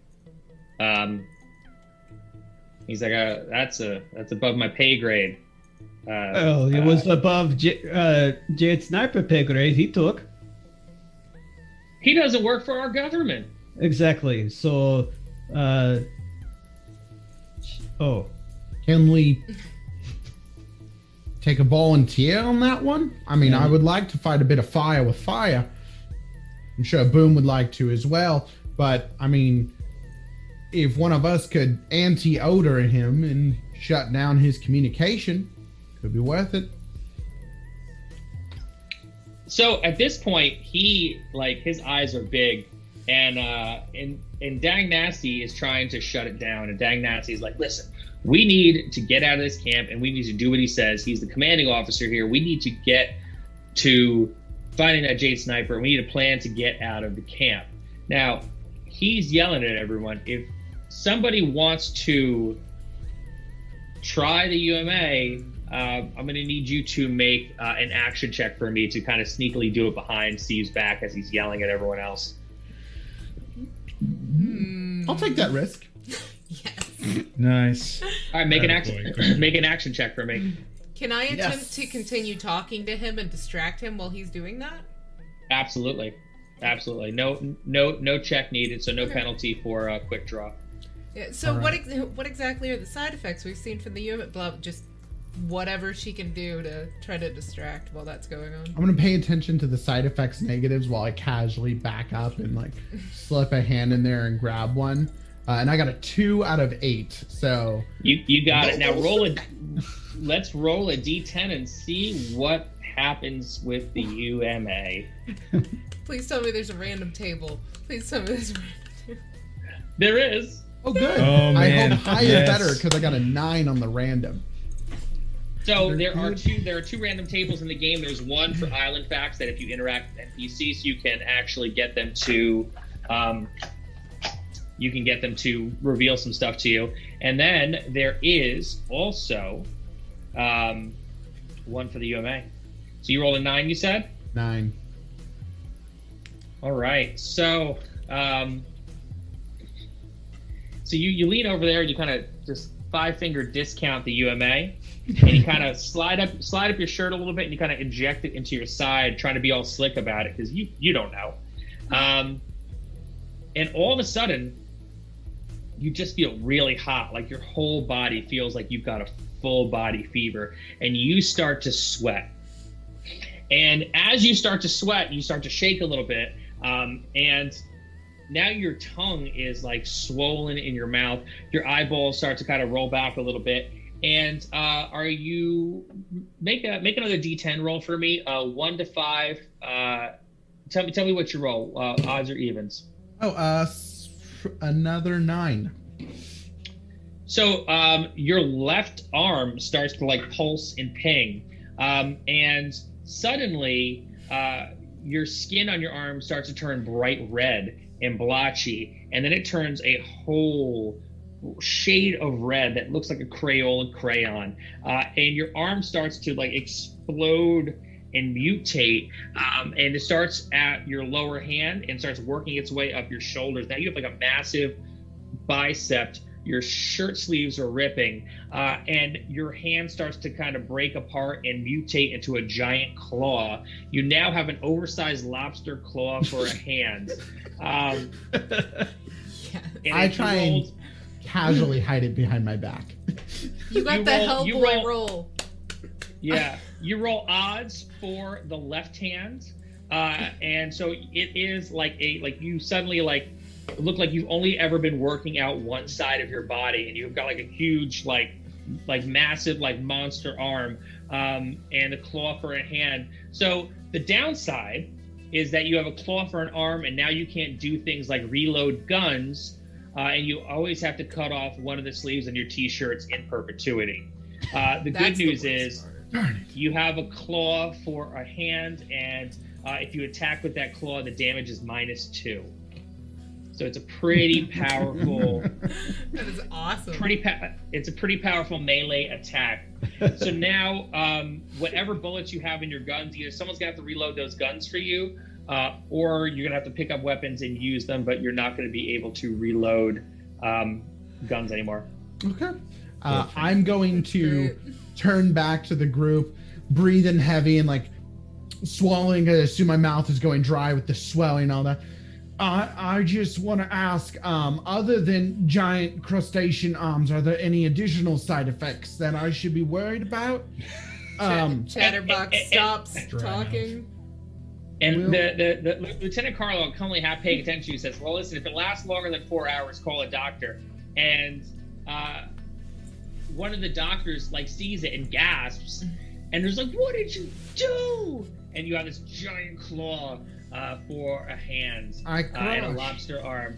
He's like, that's above my pay grade. It was above Jade Sniper pay grade. He took. He doesn't work for our government. Exactly. So, Can we take a volunteer on that one? I mean, I would like to fight a bit of fire with fire. I'm sure Boom would like to as well. But, I mean, if one of us could anti-odor him and shut down his communication, could be worth it. So at this point, his eyes are big, and Dang Nasty is trying to shut it down. And Dang Nasty is like, listen, we need to get out of this camp, and we need to do what he says. He's the commanding officer here. We need to get to finding that Jade Sniper, and we need a plan to get out of the camp. Now, he's yelling at everyone. If somebody wants to try the UMA, I'm going to need you to make an action check for me to kind of sneakily do it behind Steve's back as he's yelling at everyone else. I'll take that risk. Yes. Nice. All right, make an action check for me. Can I attempt to continue talking to him and distract him while he's doing that? Absolutely. No check needed, so no penalty for a quick draw. Yeah. So what exactly are the side effects we've seen from the unit? Just whatever she can do to try to distract while that's going on. I'm gonna pay attention to the side effects negatives while I casually back up and slip a hand in there and grab one. And I got a 2 out of 8. So you got it. Now let's roll a D10 and see what happens with the UMA. Please tell me there's a random table. Please tell me there's a random table. There is. Oh, good. Oh, man. I hope high is better because I got a 9 on the random. So there are two random tables in the game. There's one for island facts that if you interact with NPCs, you can actually get them to reveal some stuff to you. And then there is also one for the UMA. So you rolled a 9, you said? 9. All right. So you lean over there and you kind of just 5-finger discount the UMA. And you kind of slide up your shirt a little bit and you kind of inject it into your side, trying to be all slick about it because you don't know. And all of a sudden, you just feel really hot, like your whole body feels like you've got a full body fever, and you start to sweat. And as you start to sweat, you start to shake a little bit, and now your tongue is swollen in your mouth. Your eyeballs start to kind of roll back a little bit. And are you make another D10 roll for me? 1 to 5. Tell me what you roll. Odds or evens? Another 9. So your left arm starts to pulse and ping, and suddenly your skin on your arm starts to turn bright red and blotchy, and then it turns a whole shade of red that looks like a Crayola crayon, and your arm starts to explode and mutate, and it starts at your lower hand and starts working its way up your shoulders. Now you have a massive bicep. Your shirt sleeves are ripping, and your hand starts to kind of break apart and mutate into a giant claw. You now have an oversized lobster claw for a hand. I try and casually hide it behind my back. You got the Hellboy roll. Yeah, you roll odds for the left hand. And so it is like you suddenly look like you've only ever been working out one side of your body, and you've got like a huge like massive like monster arm, and a claw for a hand. So the downside is that you have a claw for an arm, and now you can't do things like reload guns, and you always have to cut off one of the sleeves on your t-shirts in perpetuity. The good news is you have a claw for a hand, and if you attack with that claw, the damage is -2. So it's a pretty powerful. That is awesome. It's a pretty powerful melee attack. So now, whatever bullets you have in your guns, either someone's gonna have to reload those guns for you, or you're gonna have to pick up weapons and use them, but you're not gonna be able to reload guns anymore. Okay. I'm going to turn back to the group, breathing heavy and like swallowing. I assume my mouth is going dry with the swelling and all that. I just want to ask, other than giant crustacean arms, are there any additional side effects that I should be worried about? Chatterbox stops talking. And the Lieutenant Carlo, calmly half paying attention to you, says, well, listen, if it lasts longer than 4 hours, call a doctor. And one of the doctors like sees it and gasps, and there's like, what did you do? And you have this giant claw for a hand and a lobster arm.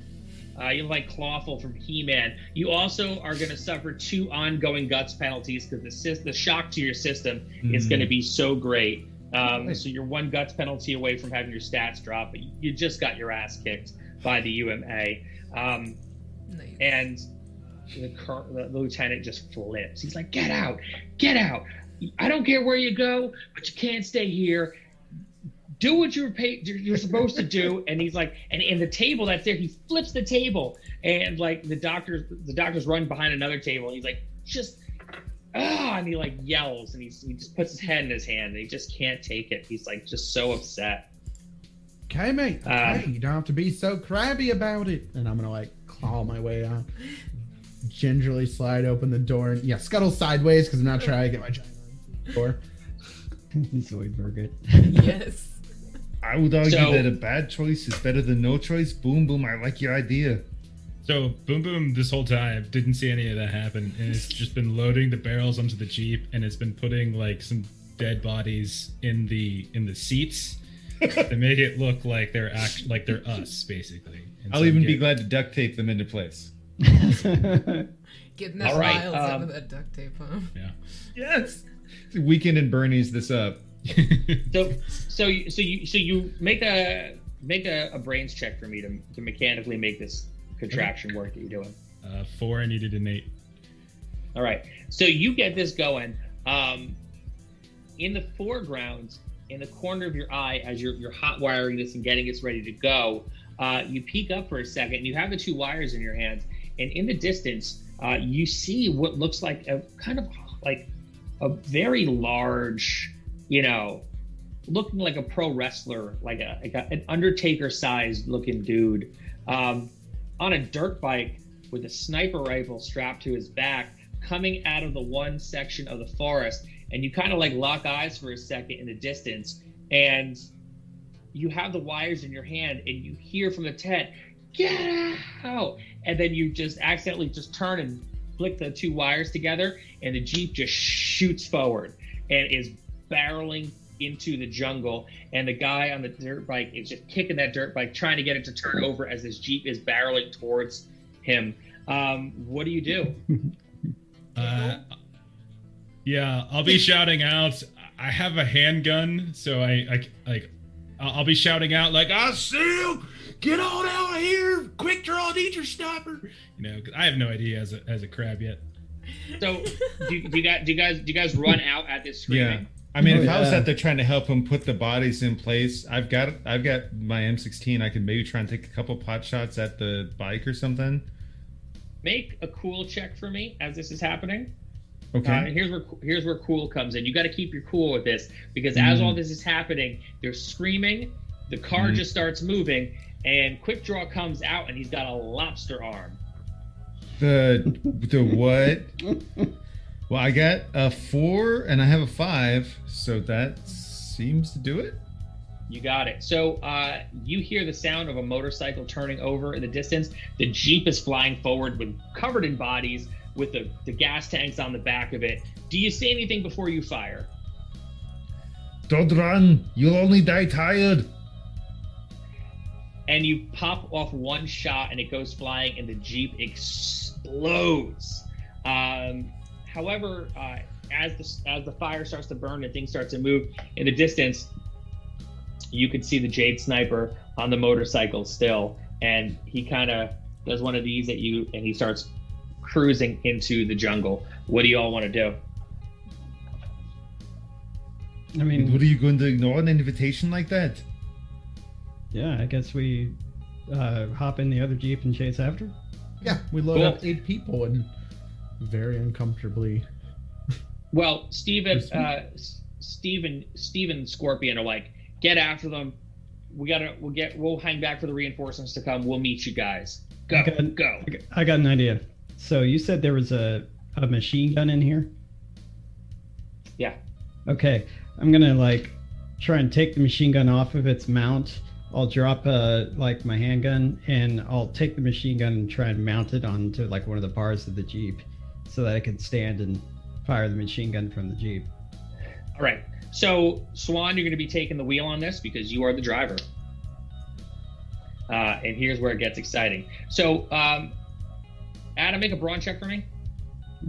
You like Clawful from He-Man. You also are going to suffer 2 ongoing guts penalties because the shock to your system is going to be so great. So you're 1 guts penalty away from having your stats drop, but you just got your ass kicked by the UMA. Nice. And the lieutenant just flips. He's like, get out, get out. I don't care where you go, but you can't stay here. Do what you're supposed to do. And he's like, and in the table that's there, he flips the table, and like the doctors run behind another table, and he's like, and he like yells, and he just puts his head in his hand, and he just can't take it. He's like just so upset. Okay, mate. Okay, you don't have to be so crabby about it. And I'm gonna like claw my way out, gingerly slide open the door, and scuttle sideways because I'm not trying to get my giant door. Zoidberg. Yes. I would argue that a bad choice is better than no choice. Boom, boom. I like your idea. So Boom Boom this whole time didn't see any of that happen, and it's just been loading the barrels onto the Jeep, and it's been putting like some dead bodies in the seats to make it look like they're they're us basically. And I'll even be glad to duct tape them into place. Getting that miles out of that duct tape, huh? Yeah. Yes. Weekend and Bernie's this up. So you make a brains check for me to mechanically make this contraption work that you're doing. 4. I needed an 8. All right. So you get this going. In the foreground, in the corner of your eye, as you're hot wiring this and getting this ready to go, you peek up for a second, and you have the 2 wires in your hands, and in the distance, you see what looks like a kind of like a very large, looking like a pro wrestler, like an Undertaker-sized looking dude, on a dirt bike with a sniper rifle strapped to his back, coming out of the one section of the forest. And you kind of like lock eyes for a second in the distance, and you have the wires in your hand, and you hear from the tent, "Get out!" And then you just accidentally just turn and flick the 2 wires together, and the Jeep just shoots forward and is barreling into the jungle. And the guy on the dirt bike is just kicking that dirt bike, trying to get it to turn over as this Jeep is barreling towards him. What do you do? Yeah, I'll be shouting out. I have a handgun, so I'll be shouting out like, "I see you! Get on out of here! Quick draw, need your sniper!" 'Cause I have no idea as a crab yet. So, do you guys run out at this screaming? Yeah. I mean, if I was out there trying to help him put the bodies in place, I've got my M16. I can maybe try and take a couple pot shots at the bike or something. Make a cool check for me as this is happening. Okay. Here's where cool comes in. You got to keep your cool with this, because as all this is happening, they're screaming. The car just starts moving, and Quick Draw comes out, and he's got a lobster arm. The what? Well, I got a 4 and I have a 5, so that seems to do it. You got it. So you hear the sound of a motorcycle turning over in the distance. The Jeep is flying forward, covered in bodies, with the gas tanks on the back of it. Do you say anything before you fire? Don't run. You'll only die tired. And you pop off one shot and it goes flying and the Jeep explodes. However, as the fire starts to burn and things start to move in the distance, you can see the Jade Sniper on the motorcycle still. And he kind of does one of these at you and he starts cruising into the jungle. What do you all want to do? I mean, what, are you going to ignore an invitation like that? Yeah, I guess we hop in the other Jeep and chase after. Yeah, we load Cool. up 8 people and very uncomfortably. Well, Steven Scorpion are like, get after them. We'll hang back for the reinforcements to come. We'll meet you guys. Go. I got an idea. So you said there was a machine gun in here? Yeah. Okay, I'm gonna try and take the machine gun off of its mount. I'll drop my handgun and I'll take the machine gun and try and mount it onto one of the bars of the Jeep so that I can stand and fire the machine gun from the Jeep. All right. So Swan, you're going to be taking the wheel on this because you are the driver. And here's where it gets exciting. So Adam, make a brawn check for me.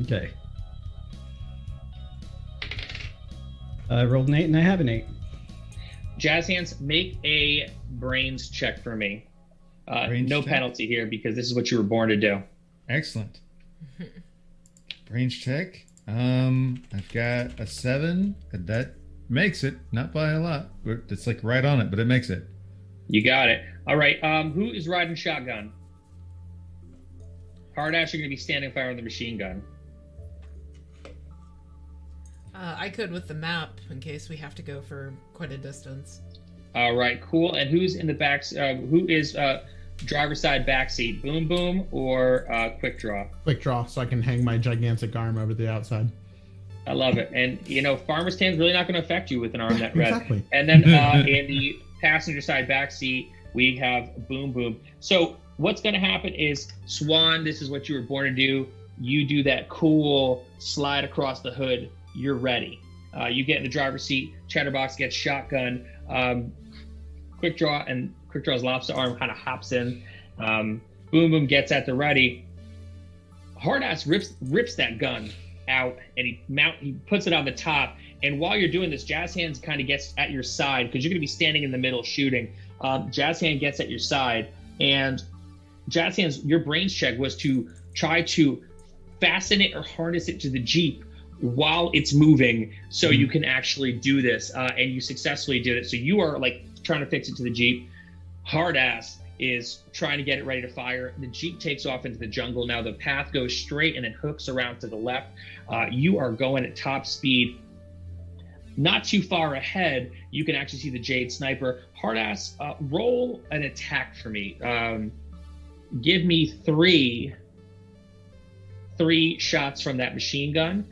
Okay. I rolled an 8 and I have an 8. Jazz Hands, make a brains check for me. No penalty here because this is what you were born to do. Excellent. Brains check. I've got a 7. And that makes it, not by a lot. It's right on it, but it makes it. You got it. All right. Who is riding shotgun? Hardash, you're going to be standing fire on the machine gun. I could with the map in case we have to go for quite a distance. All right, cool. And who's in the back? Who is driver's side backseat? Boom Boom or Quick Draw? Quick Draw, so I can hang my gigantic arm over the outside. I love it. And Farmer's Tan's really not going to affect you with an arm that red. Exactly. And then in the passenger side backseat, we have Boom Boom. So what's going to happen is, Swan, this is what you were born to do. You do that cool slide across the hood. You're ready. You get in the driver's seat. Chatterbox gets shotgun. Quick Draw's lobster arm kind of hops in. Boom Boom gets at the ready. Hardass rips that gun out and he puts it on the top. And while you're doing this, Jazz Hands kind of gets at your side because you're going to be standing in the middle shooting. Jazz Hand gets at your side, and Jazz Hands, your brains check was to try to fasten it or harness it to the Jeep while it's moving so you can actually do this, and you successfully did it. So you are trying to fix it to the Jeep. Hardass is trying to get it ready to fire. The Jeep takes off into the jungle. Now the path goes straight and then hooks around to the left. You are going at top speed. Not too far ahead, you can actually see the Jade Sniper. Hardass, roll an attack for me. Give me three shots from that machine gun.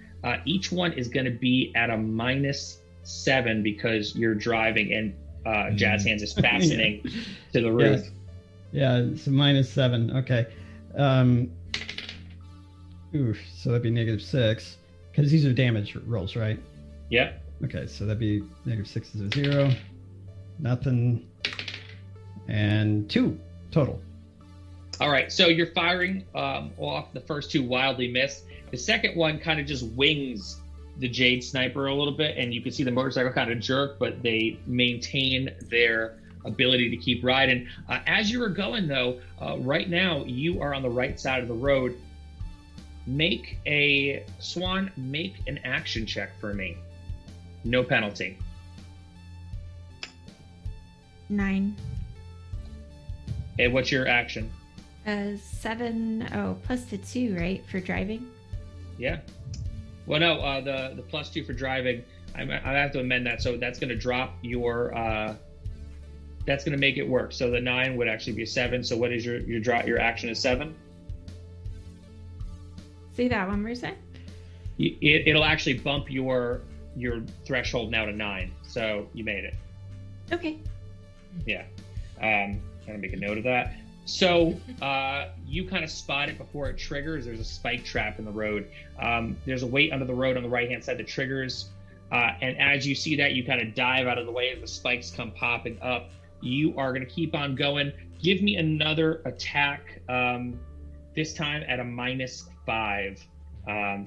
Each one is going to be at a -7 because you're driving and Jazz Hands is fastening to the roof. Yes. Yeah, it's a -7. Okay. So that'd be -6 because these are damage rolls, right? Yep. Okay, so that'd be -6 is a 0, nothing, and 2 total. All right, so you're firing off. The first 2 wildly missed. The second one kind of just wings the Jade Sniper a little bit, and you can see the motorcycle kind of jerk, but they maintain their ability to keep riding. As you were going, though, right now you are on the right side of the road. Make an action check for me. No penalty. 9. And what's your action? 7. Oh, plus the 2, right, for driving? Yeah. Well, no, the +2 for driving, I have to amend that. So that's going to drop your, that's going to make it work. So the 9 would actually be a 7. So what is your action is 7? Say that one more time. It'll actually bump your threshold now to 9. So you made it. Okay. Yeah. I'm gonna make a note of that. So you kind of spot it before it triggers. There's a spike trap in the road. There's a weight under the road on the right-hand side that triggers. And as you see that, you kind of dive out of the way as the spikes come popping up. You are going to keep on going. Give me another attack, this time at a -5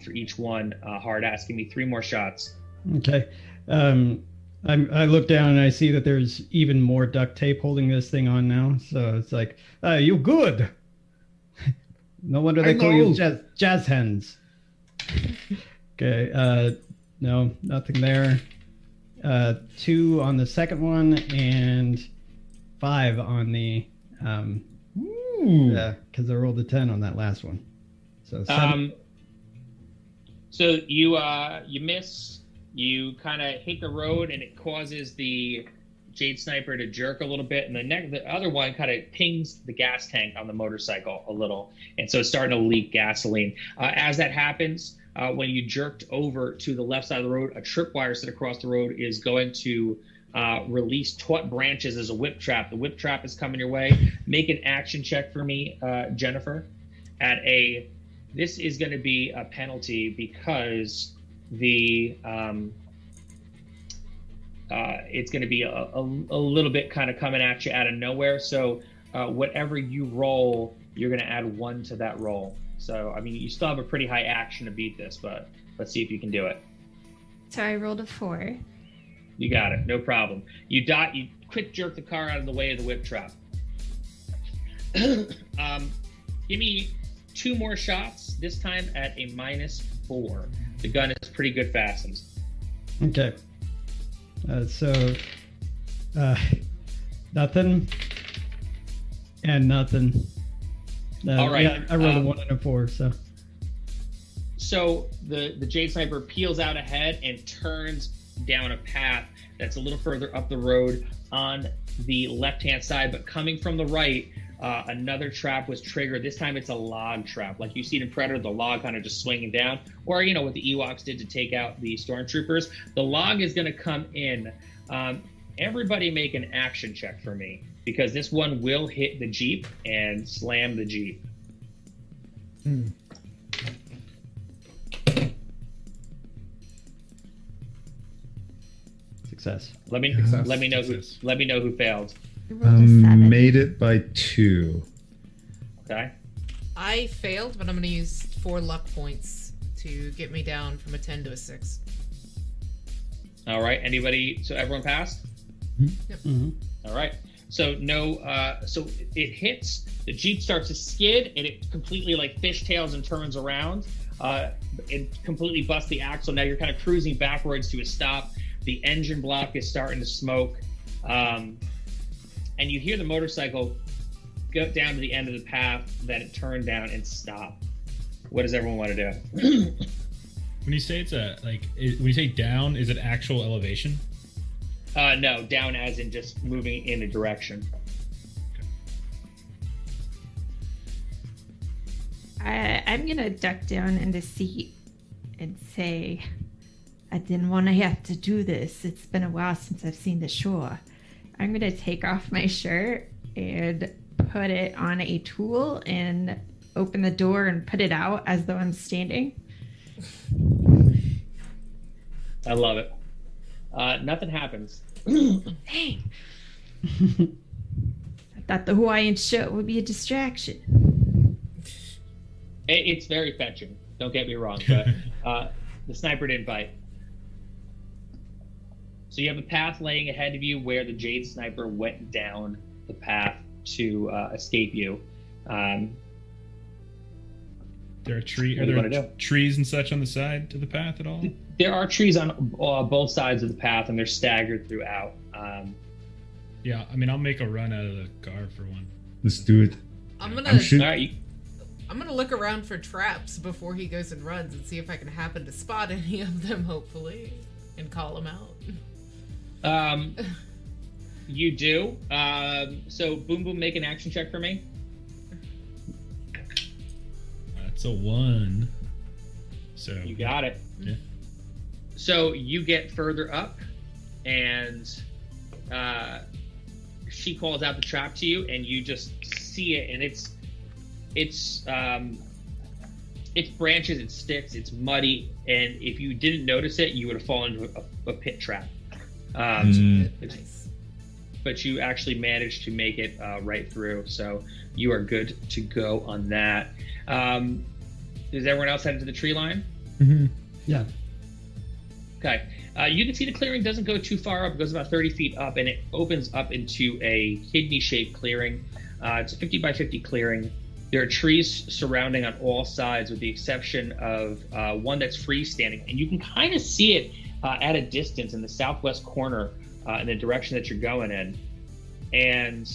for each one. Hard ass. Give me 3 more shots. Okay. I look down and I see that there's even more duct tape holding this thing on now. So it's like, you good. No wonder they call you jazz hands. Okay. No, nothing there. 2 on the second one and 5 on the because I rolled a 10 on that last one. So 7. So you miss. You kind of hit the road, and it causes the Jade Sniper to jerk a little bit, and the other one kind of pings the gas tank on the motorcycle a little, and so it's starting to leak gasoline. As that happens, when you jerked over to the left side of the road, a tripwire set across the road is going to release taut branches as a whip trap. The whip trap is coming your way. Make an action check for me, Jennifer. This is going to be a penalty because it's going to be a little bit kind of coming at you out of nowhere. So whatever you roll, you're going to add 1 to that roll. So, I mean, you still have a pretty high action to beat this, but let's see if you can do it. So I rolled a 4. You got it. No problem. You quick jerk the car out of the way of the whip trap. Give me 2 more shots, this time at a -4. The gun is pretty good fastened. Okay. So nothing and nothing. All right. Yeah, I rolled a 1 and a 4. So the Jade Sniper peels out ahead and turns down a path that's a little further up the road on the left-hand side, but coming from the right, another trap was triggered. This time it's a log trap. Like you see it in Predator, the log kind of just swinging down, or what the Ewoks did to take out the stormtroopers. The log is going to come in. Everybody make an action check for me, because this one will hit the Jeep and slam the Jeep. Success. Let me know who failed. I rolled a 7. Made it by 2. Okay. I failed, but I'm going to use 4 luck points to get me down from a 10 to a 6. All right. Anybody? So everyone passed? Yep. Mm-hmm. All right. So so it hits. The Jeep starts to skid, and it completely fishtails and turns around. It completely busts the axle. Now you're kind of cruising backwards to a stop. The engine block is starting to smoke. And you hear the motorcycle go down to the end of the path that it turned down and stop. What does everyone want to do? When you say when you say down, is it actual elevation? No, down as in just moving in a direction. I'm gonna duck down in the seat and say, I didn't want to have to do this. It's been a while since I've seen the shore. I'm gonna take off my shirt and put it on a tool and open the door and put it out as though I'm standing. I love it. Nothing happens. Dang. I thought the Hawaiian shirt would be a distraction. It's very fetching. Don't get me wrong, but the sniper didn't bite. So you have a path laying ahead of you where the Jade Sniper went down the path to escape you. There are trees and such on the side to the path at all? There are trees on both sides of the path, and they're staggered throughout. Yeah, I mean, I'll make a run out of the car for one. Let's do it. I'm gonna I'm gonna look around for traps before he goes and runs and see if I can happen to spot any of them, hopefully, and call him out. You do. So Boom Boom, make an action check for me. That's a 1. So You got it. Yeah. So you get further up and she calls out the trap to you, and you just see it, and it's branches, it's sticks, it's muddy, and if you didn't notice it, you would have fallen into a pit trap. Nice. But you actually managed to make it right through, so you are good to go on that. Does everyone else head into the tree line? Mm-hmm. Yeah. Okay. You can see the clearing doesn't go too far up. It goes about 30 feet up, and it opens up into a kidney-shaped clearing. It's a 50 by 50 clearing. There are trees surrounding on all sides, with the exception of one that's freestanding, and you can kind of see it at a distance in the southwest corner in the direction that you're going in. And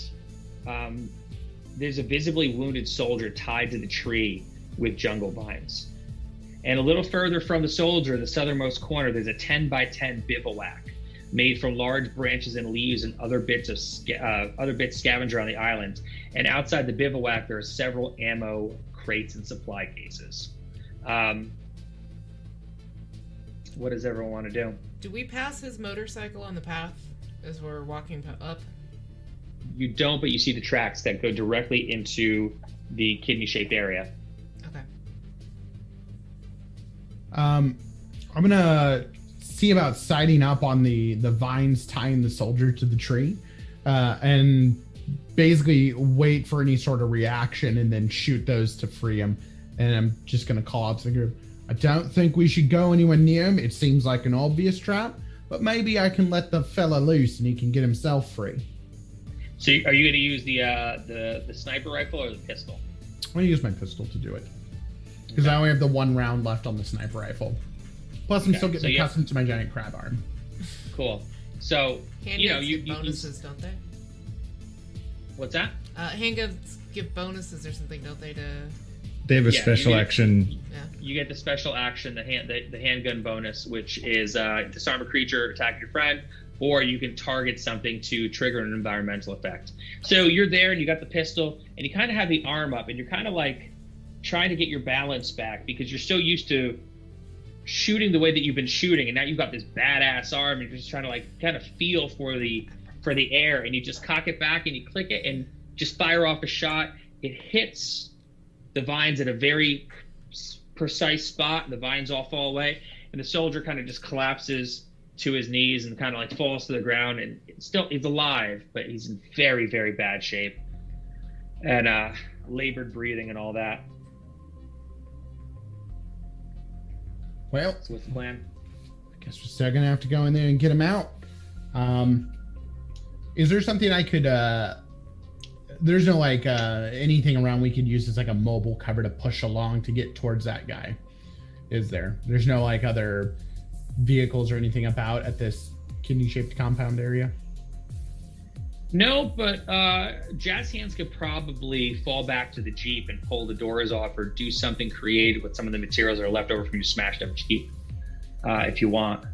there's a visibly wounded soldier tied to the tree with jungle vines. And a little further from the soldier, the southernmost corner, there's a 10 by 10 bivouac made from large branches and leaves and other bits scavenged around the island. And outside the bivouac, there are several ammo crates and supply cases. What does everyone want to do? Do we pass his motorcycle on the path as we're walking up? You don't, but you see the tracks that go directly into the kidney-shaped area. Okay. I'm gonna see about siding up on the vines tying the soldier to the tree, and basically wait for any sort of reaction and then shoot those to free him. And I'm just gonna call out to the group, I don't think we should go anywhere near him. It seems like an obvious trap, but maybe I can let the fella loose and he can get himself free. So are you going to use the sniper rifle or the pistol? I'm gonna use my pistol to do it, because I only have the one round left on the sniper rifle. Plus, I'm still getting accustomed to my giant crab arm. Cool. So Handguns give bonuses, don't they? What's that? Handguns give bonuses or something, don't they? They have a special action. Yeah. You get the special action, the handgun bonus, which is disarm a creature, attack your friend, or you can target something to trigger an environmental effect. So you're there and you got the pistol and you kind of have the arm up and you're kind of like trying to get your balance back because you're so used to shooting the way that you've been shooting, and now you've got this badass arm and you're just trying to like kind of feel for the air, and you just cock it back and you click it and just fire off a shot. It hits the vines at a very precise spot, and the vines all fall away, and the soldier kind of just collapses to his knees and kind of like falls to the ground, and he's alive, but he's in very, very bad shape and labored breathing and all that. Well, So what's the plan? I guess we're still gonna have to go in there and get him out. Is there something I could there's no like anything around we could use as like a mobile cover to push along to get towards that guy? Is there? There's no like other vehicles or anything about at this kidney-shaped compound area? No, but Jazz Hands could probably fall back to the Jeep and pull the doors off or do something creative with some of the materials that are left over from your smashed up Jeep, if you want.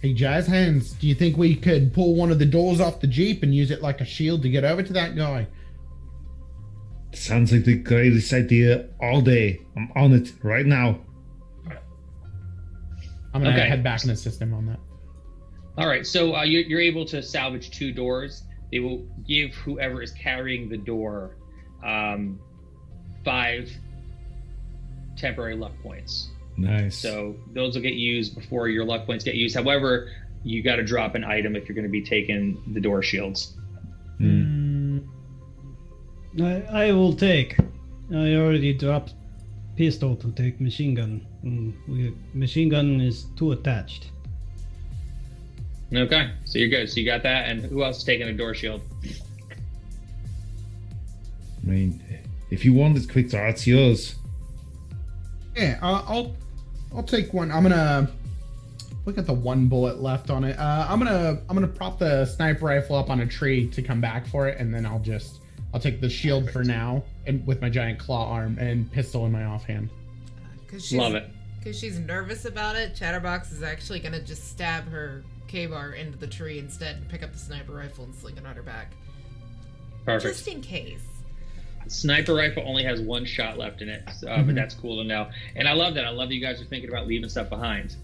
Hey, Jazz Hands, do you think we could pull one of the doors off the Jeep and use it like a shield to get over to that guy? Sounds like the greatest idea all day. I'm on it right now. I'm gonna head back and assist him on that. All right, so you're able to salvage 2 doors. They will give whoever is carrying the door 5 temporary luck points. Nice. So those will get used before your luck points get used. However, you got to drop an item if you're going to be taking the door shields. I will take. I already dropped pistol to take machine gun. Machine gun is too attached. Okay, so you're good. So you got that, and who else is taking a door shield? I mean, if you want it quick draw, it's yours. Yeah, I'll take one. I'm gonna look at the 1 bullet left on it. I'm gonna prop the sniper rifle up on a tree to come back for it, and then I'll take the shield for now, and with my giant claw arm and pistol in my offhand. Love it. Because she's nervous about it, Chatterbox is actually gonna just stab her K-bar into the tree instead and pick up the sniper rifle and sling it on her back. Perfect. Just in case. Sniper rifle only has 1 shot left in it, so, but that's cool to know. And I love that. I love that you guys are thinking about leaving stuff behind.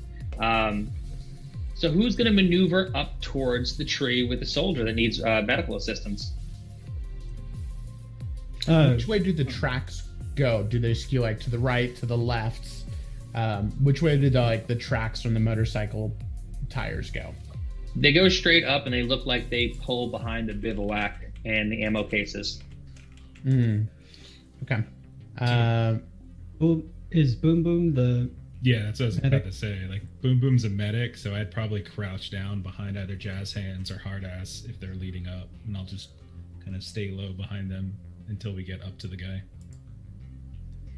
So who's going to maneuver up towards the tree with the soldier that needs medical assistance? Which way do the tracks go? Do they skew like to the right, to the left? Which way do the tracks from the motorcycle tires go? They go straight up, and they look like they pull behind the bivouac and the ammo cases. Okay. Is Boom Boom the... Yeah, that's what I was about to say. Like, Boom Boom's a medic, so I'd probably crouch down behind either Jazz Hands or Hard Ass if they're leading up, and I'll just kind of stay low behind them until we get up to the guy.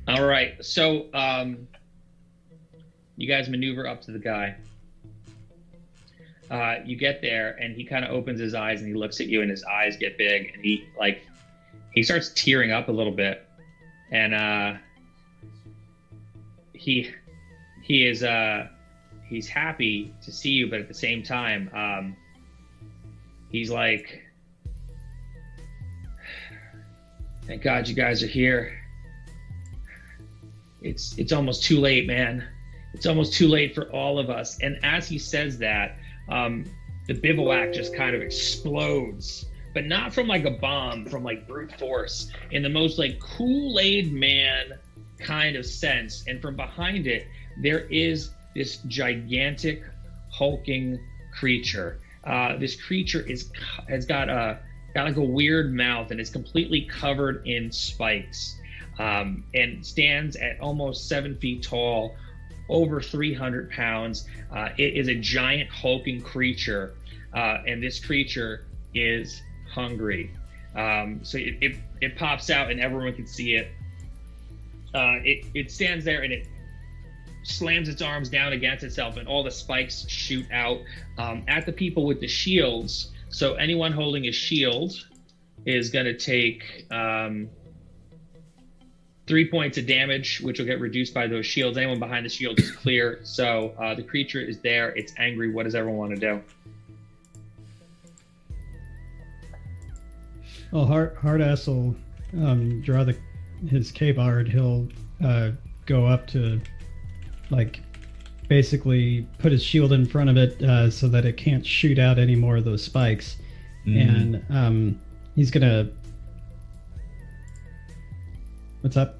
All right, so you guys maneuver up to the guy. You get there, and he kind of opens his eyes, and he looks at you, and his eyes get big, and he starts tearing up a little bit, and he's happy to see you, but at the same time, he's like, "Thank God you guys are here. It's almost too late, man. It's almost too late for all of us." And as he says that, the bivouac just kind of explodes, but not from like a bomb, from like brute force, in the most like Kool-Aid man kind of sense. And from behind it, there is this gigantic hulking creature. This creature has got like a weird mouth, and is completely covered in spikes, and stands at almost 7 feet tall, over 300 pounds. It is a giant hulking creature, and this creature is hungry. So it pops out, and everyone can see it. It stands there, and it slams its arms down against itself, and all the spikes shoot out at the people with the shields. So anyone holding a shield is going to take 3 points of damage, which will get reduced by those shields. Anyone behind the shield is clear. So the creature is there. It's angry. What does everyone want to do? Well, Hardass will draw his K-Bard. He'll go up to, like, basically put his shield in front of it so that it can't shoot out any more of those spikes. And he's going to... What's up?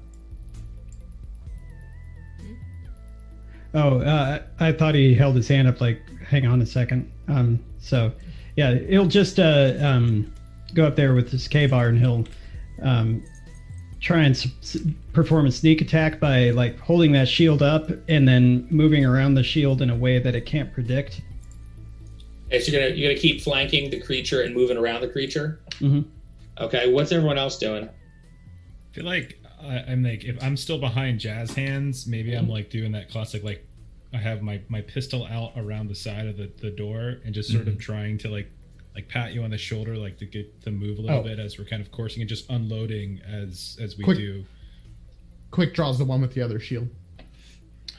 Oh, I thought he held his hand up like, hang on a second. So, yeah, he'll just go up there with his K-bar, and he'll try and perform a sneak attack by like holding that shield up and then moving around the shield in a way that it can't predict. Okay, so you're gonna keep flanking the creature and moving around the creature? Mm-hmm. Okay, what's everyone else doing? I feel like I'm like, if I'm still behind Jazz Hands, maybe I'm like doing that classic, like I have my pistol out around the side of the door and just sort of trying to like pat you on the shoulder, like to get to move a little bit as we're kind of coursing, and just unloading as we do. Quick Draw's the one with the other shield.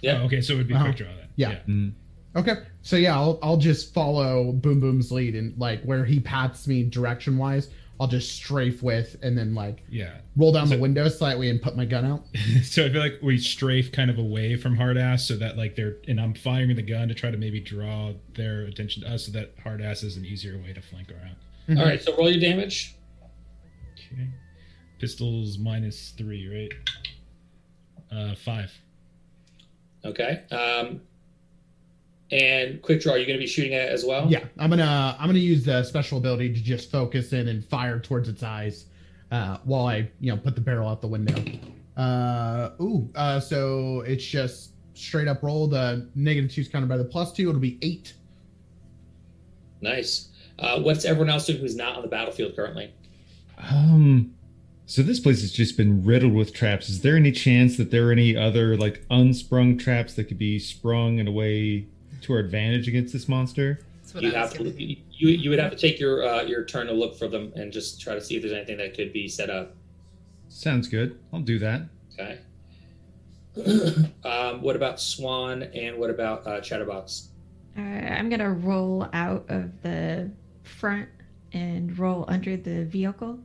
Yeah. Oh, okay, so it would be Quick Draw then. Yeah. Okay. So yeah, I'll just follow Boom Boom's lead, and like where he pats me direction wise, I'll just strafe with, and then like roll down the window slightly and put my gun out. So I feel like we strafe kind of away from Hardass, so that like I'm firing the gun to try to maybe draw their attention to us, so that Hardass is an easier way to flank around. Mm-hmm. All right, so roll your damage. Okay. Pistols -3, right? 5. Okay. And Quick Draw, are you going to be shooting at it as well? Yeah, I'm gonna use the special ability to just focus in and fire towards its eyes, while I put the barrel out the window. So it's just straight up roll. The -2 is countered by the +2. It'll be 8. Nice. What's everyone else doing who's not on the battlefield currently? So this place has just been riddled with traps. Is there any chance that there are any other like unsprung traps that could be sprung in a way to our advantage against this monster? You would have to take your turn to look for them and just try to see if there's anything that could be set up. Sounds good. I'll do that. Okay. What about Swan, and what about Chatterbox? I'm gonna roll out of the front and roll under the vehicle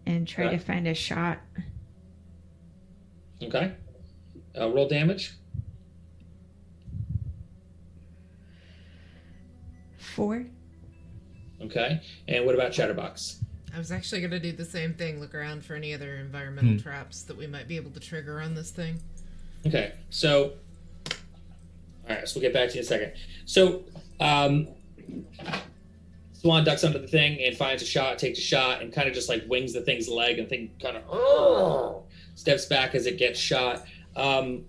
and try to find a shot. Okay. Roll damage. 4. Okay. And what about Chatterbox? I was actually going to do the same thing. Look around for any other environmental traps that we might be able to trigger on this thing. Okay. So, all right. So we'll get back to you in a second. So, Swan ducks under the thing and finds a shot, takes a shot, and kind of just like wings the thing's leg, and the thing kind of steps back as it gets shot. Boom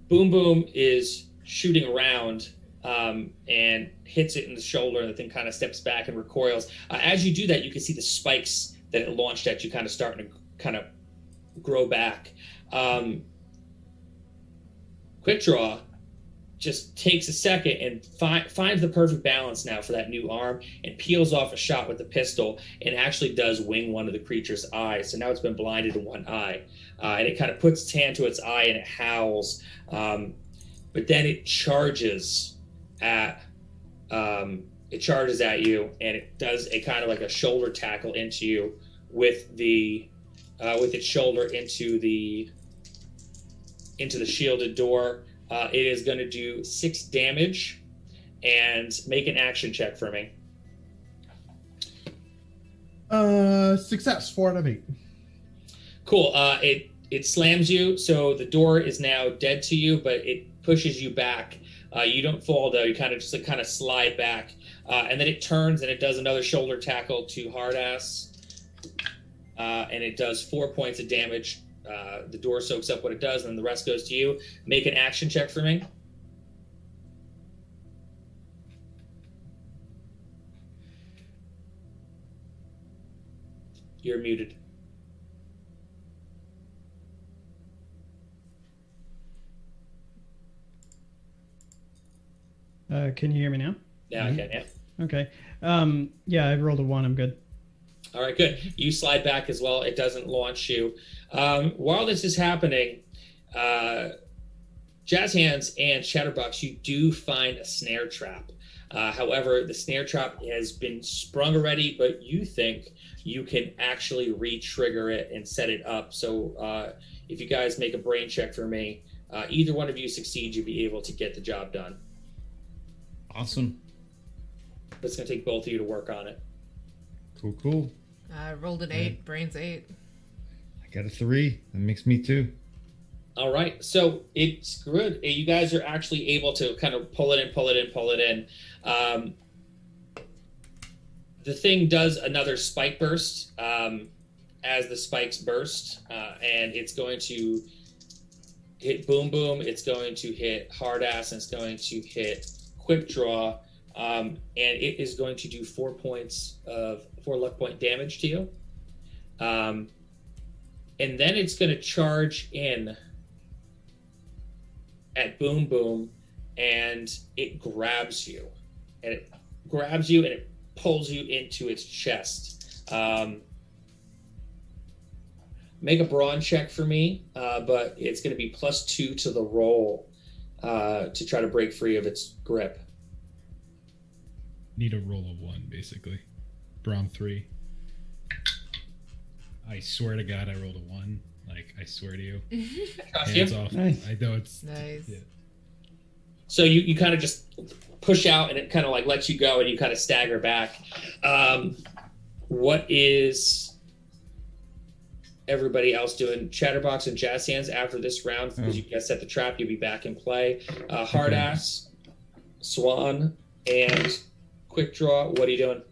Boom is shooting around and hits it in the shoulder, and the thing kind of steps back and recoils. As you do that, you can see the spikes that it launched at you kind of starting to kind of grow back. Quick Draw just takes a second and finds the perfect balance now for that new arm and peels off a shot with the pistol and actually does wing one of the creature's eyes. So now it's been blinded in one eye. And it kind of puts its hand to its eye and it howls. But then it charges at you, and it does a kind of like a shoulder tackle into you with its shoulder into the shielded door. It is going to do 6 damage and make an action check for me. Success, 4 out of 8. Cool. It slams you, so the door is now dead to you, but it pushes you back. You don't fall though. You kind of slide back, and then it turns and it does another shoulder tackle to Hardass, and it does 4 points of damage. The door soaks up what it does, and then the rest goes to you. Make an action check for me. You're muted. Can you hear me now? Yeah, I can, yeah. Okay. Yeah, I rolled a 1. I'm good. All right, good. You slide back as well. It doesn't launch you. While this is happening, Jazz Hands and Chatterbox, you do find a snare trap. However, the snare trap has been sprung already, but you think you can actually re-trigger it and set it up. So if you guys make a brain check for me, either one of you succeeds, you'll be able to get the job done. Awesome. But it's going to take both of you to work on it. Cool. I rolled an 8, brains 8. I got a 3. That makes me 2. All right, so it's good. You guys are actually able to kind of pull it in. The thing does another spike burst as the spikes burst, and it's going to hit Boom Boom, it's going to hit Hardass, and it's going to hit Quick Draw, and it is going to do 4 luck point damage to you. And then it's going to charge in at Boom Boom, and it grabs you. And it pulls you into its chest. Make a brawn check for me, but it's going to be +2 to the roll to try to break free of its grip. Need a roll of 1, basically. Brawn 3. I swear to God, I rolled a 1. Like, I swear to you. Hands off. Nice. I know it's... Nice. Yeah. So you kind of just push out, and it kind of like lets you go, and you kind of stagger back. What is everybody else doing? Chatterbox and Jazz Hands after this round, because you guys set the trap, you'll be back in play. Hardass, Swan, and Quick Draw, what are you doing?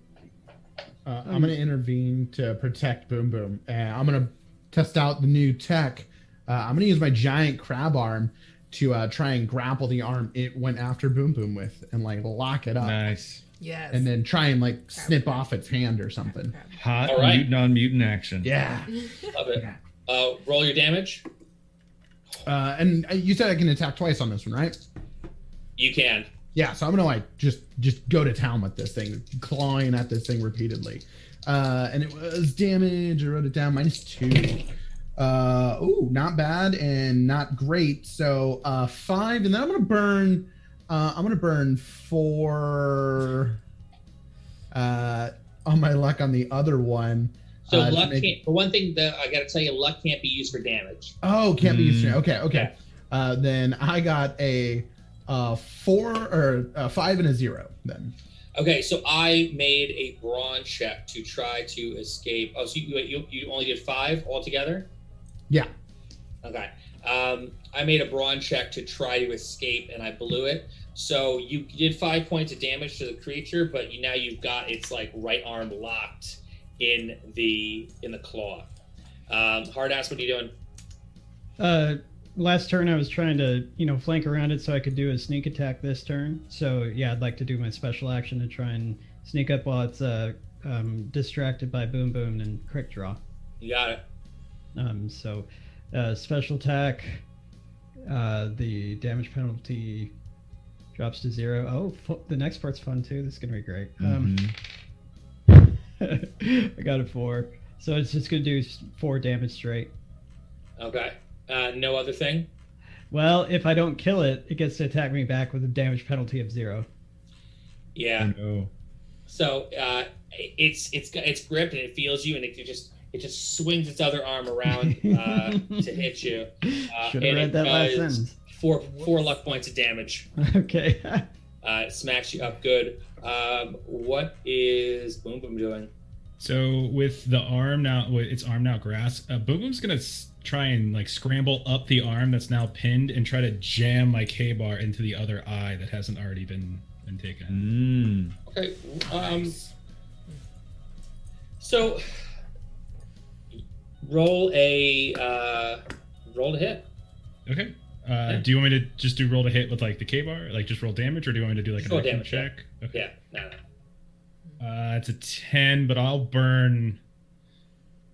I'm going to intervene to protect Boom Boom. I'm going to test out the new tech. I'm going to use my giant crab arm to try and grapple the arm it went after Boom Boom with and like lock it up. Nice. Yes. And then try and like snip off its hand or something. Hot All right. mutant on mutant action. Yeah. Love it. Roll your damage. And you said I can attack twice on this one, right? You can. Yeah, so I'm gonna like just go to town with this thing, clawing at this thing repeatedly. And it was damage. I wrote it down, -2. Not bad and not great. So 5, and then I'm gonna burn 4 on my luck on the other one. So luck can't. For one thing, that I got to tell you, luck can't be used for damage. Oh, can't be used. Okay. Then I got a 4 or 5 and a 0 then. Okay, so I made a brawn check to try to escape. Oh, so you only did 5 altogether? Yeah. Okay. I made a brawn check to try to escape, and I blew it. So you did 5 points of damage to the creature, but now you've got its like right arm locked in the claw. Hardass, what are you doing? Last turn I was trying to, flank around it so I could do a sneak attack this turn. So yeah, I'd like to do my special action to try and sneak up while it's distracted by Boom Boom and Quick Draw. You got it. So special attack, the damage penalty drops to 0. Oh, the next part's fun too. This is gonna be great. I got a 4, so it's just gonna do 4 damage straight. Okay. No other thing? Well, if I don't kill it, it gets to attack me back with a damage penalty of 0. Yeah. Oh, no. So it's gripped and it feels you, and it just swings its other arm around to hit you. Should have read that last sentence. 4 luck points of damage. Okay. It smacks you up good. What is Boom Boom doing? So with the arm now, with its arm now grasped, Boom Boom's gonna try and like scramble up the arm that's now pinned and try to jam my K-bar into the other eye that hasn't already been taken. Okay. Nice. So roll a hit. Okay. Do you want me to just do roll to hit with like the K-bar, like just roll damage, or do you want me to do like roll an action damage check? Okay. Yeah. No. It's a 10, but I'll burn.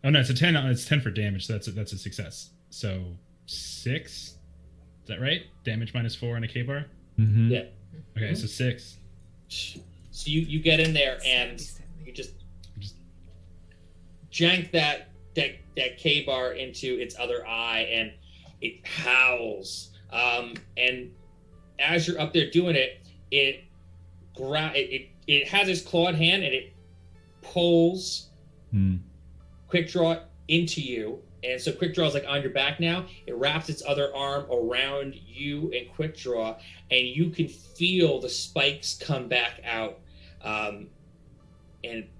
Oh no, it's a 10. It's 10 for damage, so that's a success. So 6. Is that right? Damage minus 4 on a K-bar. Mm-hmm. Yeah. Okay, so 6. So you get in there and you just jank that K-bar into its other eye, and it howls. And as you're up there doing it, it has its clawed hand and it pulls Quick Draw into you. And so Quick Draw is like on your back now. It wraps its other arm around you and Quick Draw, and you can feel the spikes come back out and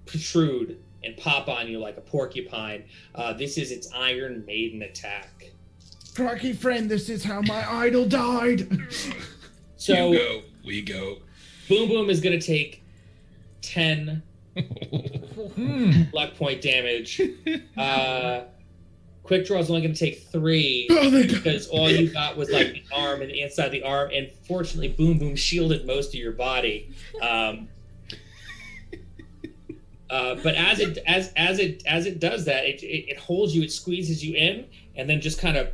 protrude and pop on you like a porcupine. This is its Iron Maiden attack. Crikey, friend, this is how my idol died. So You go, we go. Boom Boom is going to take 10 luck point damage. Quick Draw is only going to take 3 because all you got was like the arm and the inside of the arm, and fortunately Boom Boom shielded most of your body. But as it does that, it holds you, it squeezes you in, and then just kind of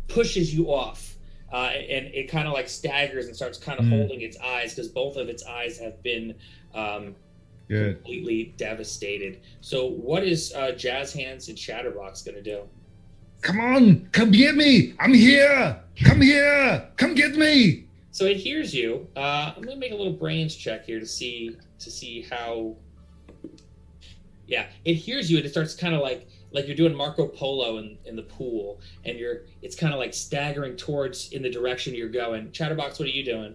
pushes you off. And it kind of like staggers and starts kind of holding its eyes because both of its eyes have been completely devastated. So what is Jazz Hands and Chatterbox going to do? Come on, come get me! I'm here! Come here! Come get me! So it hears you. I'm going to make a little brains check here to see how. Yeah, it hears you and it starts kind of like you're doing Marco Polo in the pool, and it's kind of like staggering towards in the direction you're going. Chatterbox, what are you doing?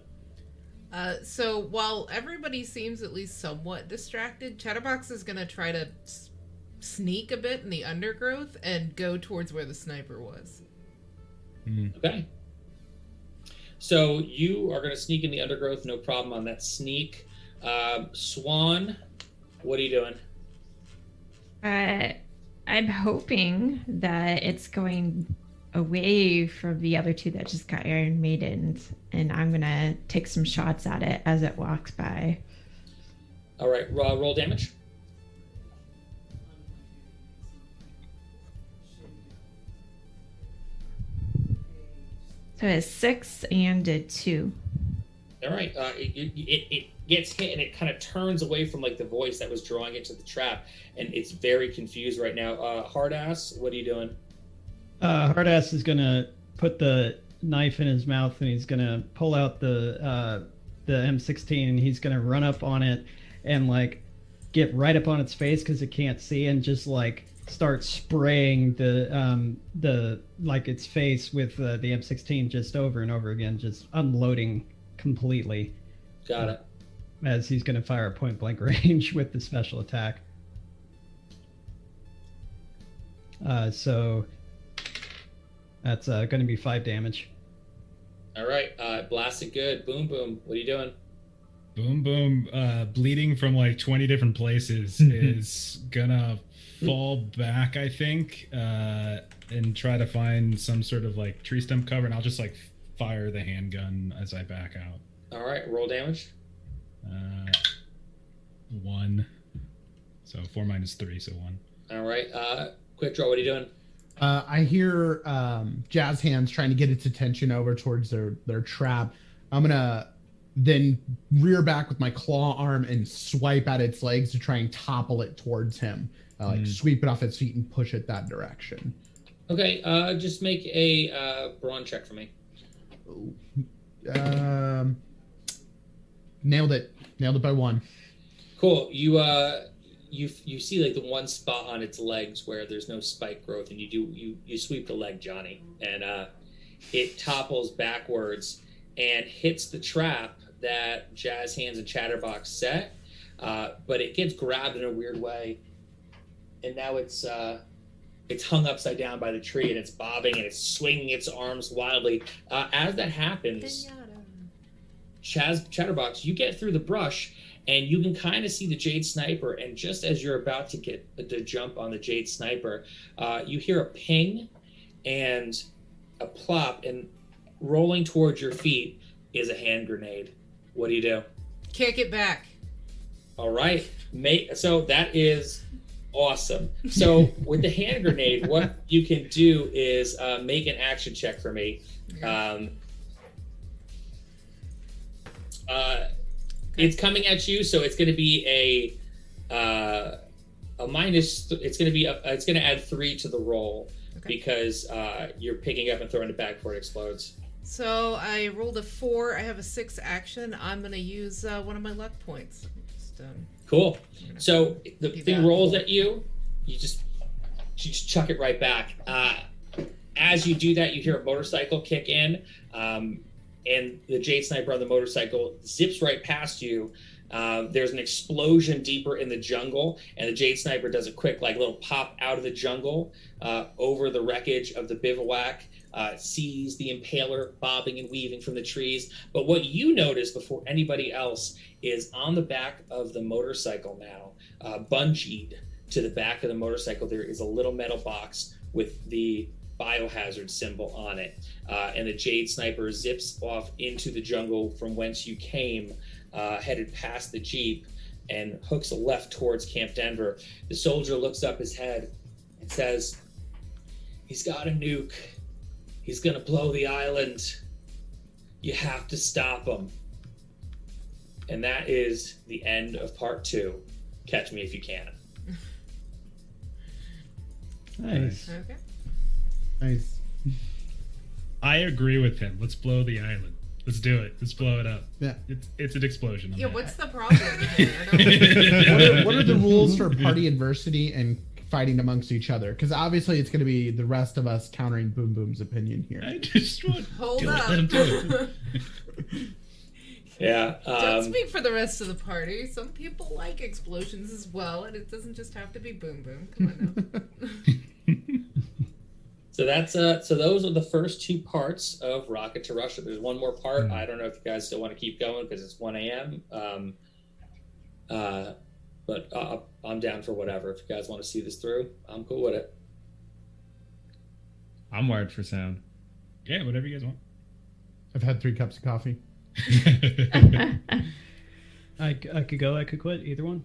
So while everybody seems at least somewhat distracted, Chatterbox is going to try to sneak a bit in the undergrowth and go towards where the sniper was. Okay. So you are going to sneak in the undergrowth, no problem on that sneak. Swan, what are you doing? I'm hoping that it's going away from the other two that just got Iron Maidens, and I'm gonna take some shots at it as it walks by. All right, roll damage. So it's 6 and a 2. All right, it gets hit and it kind of turns away from like the voice that was drawing it to the trap, and it's very confused right now. Hardass, what are you doing? Hardass is gonna put the knife in his mouth and he's gonna pull out the M16 and he's gonna run up on it and like get right up on its face because it can't see, and just like start spraying the like its face with the M16 just over and over again, just unloading completely. Got it. As he's going to fire a point blank range with the special attack. So that's going to be 5 damage. All right. Blasted good. Boom, boom. What are you doing? Boom Boom, bleeding from like 20 different places, is gonna fall back, I think, and try to find some sort of like tree stump cover, and I'll just like fire the handgun as I back out. All right. Roll damage. 1. So 4 minus 3, so 1. All right. Quick draw. What are you doing? I hear Jazz Hands trying to get its attention over towards their trap. I'm gonna then rear back with my claw arm and swipe at its legs to try and topple it towards him. Sweep it off its feet and push it that direction. Okay. Just make a brawn check for me. Nailed it by 1. Cool. You see like the one spot on its legs where there's no spike growth, and you sweep the leg, Johnny, and it topples backwards and hits the trap that Jazz Hands and Chatterbox set, but it gets grabbed in a weird way, and now it's hung upside down by the tree, and it's bobbing and it's swinging its arms wildly. As that happens, Chatterbox, you get through the brush, and you can kind of see the Jade Sniper, and just as you're about to get the jump on the Jade Sniper, you hear a ping and a plop, and rolling towards your feet is a hand grenade. What do you do? Kick it back. All right. So that is awesome. So with the hand grenade, what you can do is make an action check for me. It's coming at you, so it's going to be a minus. It's going to add 3 to the roll, because you're picking up and throwing it back before it explodes. So I rolled a 4. I have a 6 action. I'm going to use one of my luck points. Cool. So the thing rolls at you. You just chuck it right back. As you do that, you hear a motorcycle kick in, and the Jade Sniper on the motorcycle zips right past you. There's an explosion deeper in the jungle, and the Jade Sniper does a quick little pop out of the jungle over the wreckage of the bivouac, sees the Impaler bobbing and weaving from the trees. But what you notice before anybody else is on the back of the motorcycle now, bungeed to the back of the motorcycle, there is a little metal box with the biohazard symbol on it. And the Jade Sniper zips off into the jungle from whence you came, headed past the Jeep, and hooks a left towards Camp Denver. The soldier looks up his head and says, "He's got a nuke. He's gonna blow the island. You have to stop him." And that is the end of part 2. Catch me if you can. Nice. Okay. Nice. I agree with him. Let's blow the island. Let's do it. Let's blow it up. Yeah. It's an explosion. Yeah, what's the problem here? I don't What are the rules for party adversity and fighting amongst each other? Because obviously it's going to be the rest of us countering Boom Boom's opinion here. I just want Hold do up. It. Let him do it. Yeah. Don't speak for the rest of the party. Some people like explosions as well, and it doesn't just have to be Boom Boom. Come on now. So that's so those are the first 2 parts of Rocket to Russia. There's one more part. I don't know if you guys still want to keep going because it's 1 a.m. But I'm down for whatever. If you guys want to see this through, I'm cool with it. I'm wired for sound. Yeah, whatever you guys want. I've had 3 cups of coffee. I could go, I could quit, either one.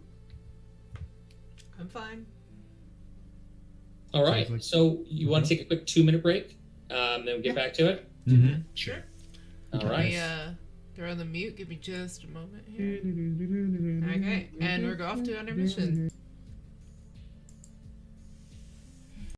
I'm fine. All right. So you want to take a quick 2-minute break, then we'll get back to it? Mm-hmm. Sure. All Let right. me throw on the mute. Give me just a moment here. Okay, and we're off to intermission.